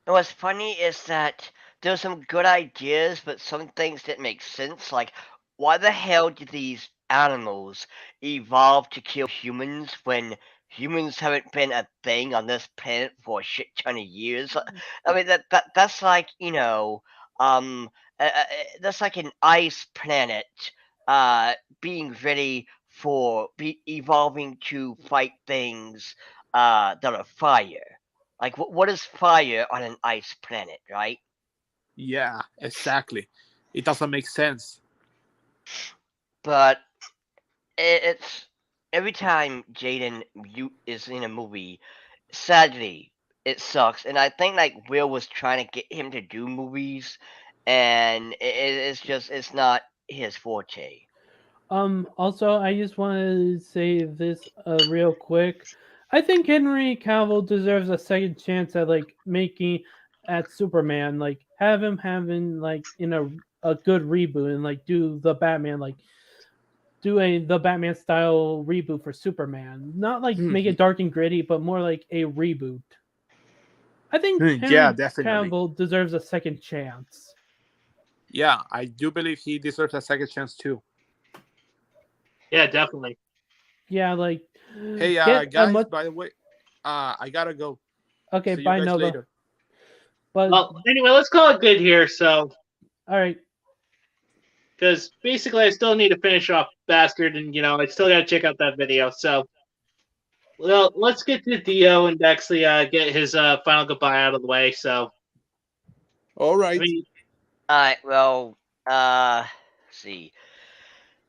And what's funny is that there's some good ideas, but some things didn't make sense. Like, why the hell did these animals evolve to kill humans when humans haven't been a thing on this planet for a shit ton of years? I mean, that's like, that's like an ice planet being ready for evolving to fight things that are fire. Like, what is fire on an ice planet, right? Yeah, exactly. It doesn't make sense. But it's every time Jaden is in a movie, sadly, it sucks. And I think like Will was trying to get him to do movies, and it's not his forte. Also, I just want to say this real quick. I think Henry Cavill deserves a second chance at making at Superman. Like have him having in a good reboot and do the Batman the Batman style reboot for Superman. Not make it dark and gritty, but more like a reboot. I think Henry definitely. Cavill deserves a second chance. Yeah, I do believe he deserves a second chance too. Yeah, definitely. Yeah, hey, guys, by the way, I gotta go. Okay, see bye, you guys Nova. later. Well, anyway, let's call it good here. So, all right, because basically, I still need to finish off Bastard, and I still gotta check out that video. So, well, let's get to Dio and actually get his final goodbye out of the way. So, all right. All right. Well, let's see.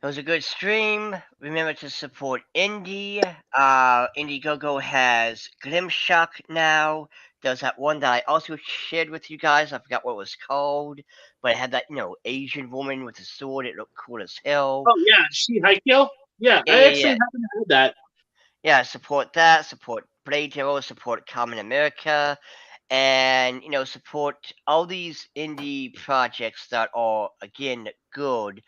It was a good stream. Remember to support Indie. Indiegogo has Grimshock now. There's that one that I also shared with you guys. I forgot what it was called, but it had that Asian woman with a sword. It looked cool as hell. Oh yeah, she Haikyuu. Yeah, I actually haven't heard that. Yeah, support that. Support Blade Hero. Support Common America, and support all these indie projects that are again good.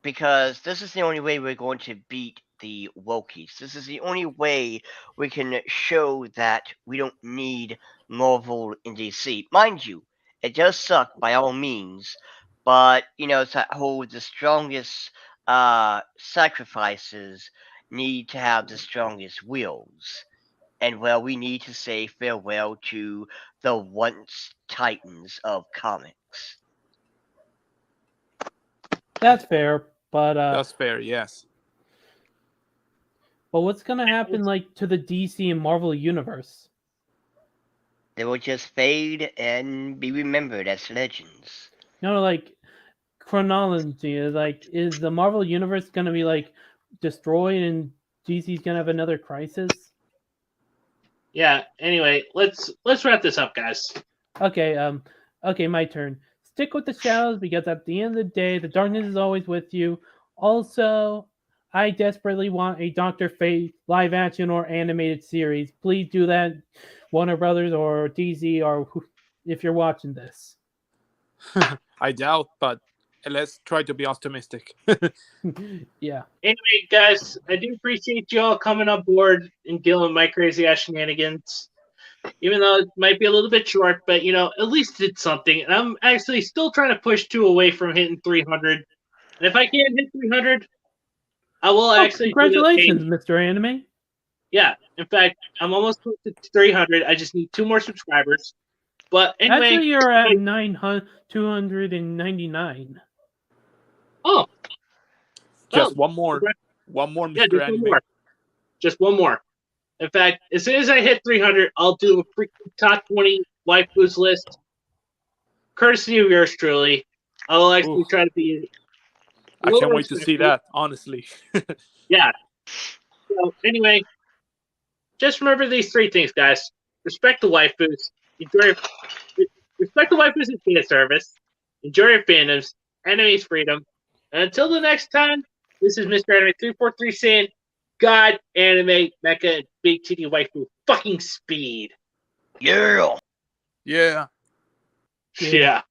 Because this is the only way we're going to beat the wokies. This is the only way we can show that we don't need Marvel in DC. Mind you, it does suck by all means, but it's that whole the strongest sacrifices need to have the strongest wills. And well, we need to say farewell to the once titans of comics. That's fair, but That's fair, yes. But what's gonna happen like to the DC and Marvel universe? They will just fade and be remembered as legends. No, like chronology is like, is the Marvel universe gonna be like destroyed and DC's gonna have another crisis? Yeah. Anyway, let's wrap this up, guys. Okay, okay, my turn. Stick with the shadows because at the end of the day, the darkness is always with you. Also, I desperately want a Dr. Fate live action or animated series. Please do that, Warner Brothers or DC, or if you're watching this. I doubt, but let's try to be optimistic. Yeah. Anyway, guys, I do appreciate you all coming on board and dealing with my crazy ass shenanigans. Even though it might be a little bit short, but at least it's something. And I'm actually still trying to push 2 away from hitting 300. And if I can't hit 300, I will actually. Congratulations, Mr. Anime. Yeah, in fact, I'm almost close to 300. I just need 2 more subscribers. But anyway, actually, you're at 299. Oh, just one more, Mr. Yeah, just Anime. one more. Just one more. In fact, as soon as I hit 300, I'll do a freaking top 20 waifus list, courtesy of yours truly. I'll actually try to be. I can't wait to see that, honestly. Yeah. So anyway, just remember these 3 things, guys. Respect the waifus. Respect the waifus and fan service. Enjoy your fandoms. Enemies freedom. And until the next time, this is Mr. Anime 343 saying, God, anime, mecha, and big titty waifu fucking speed. Yeah. Yeah. Yeah.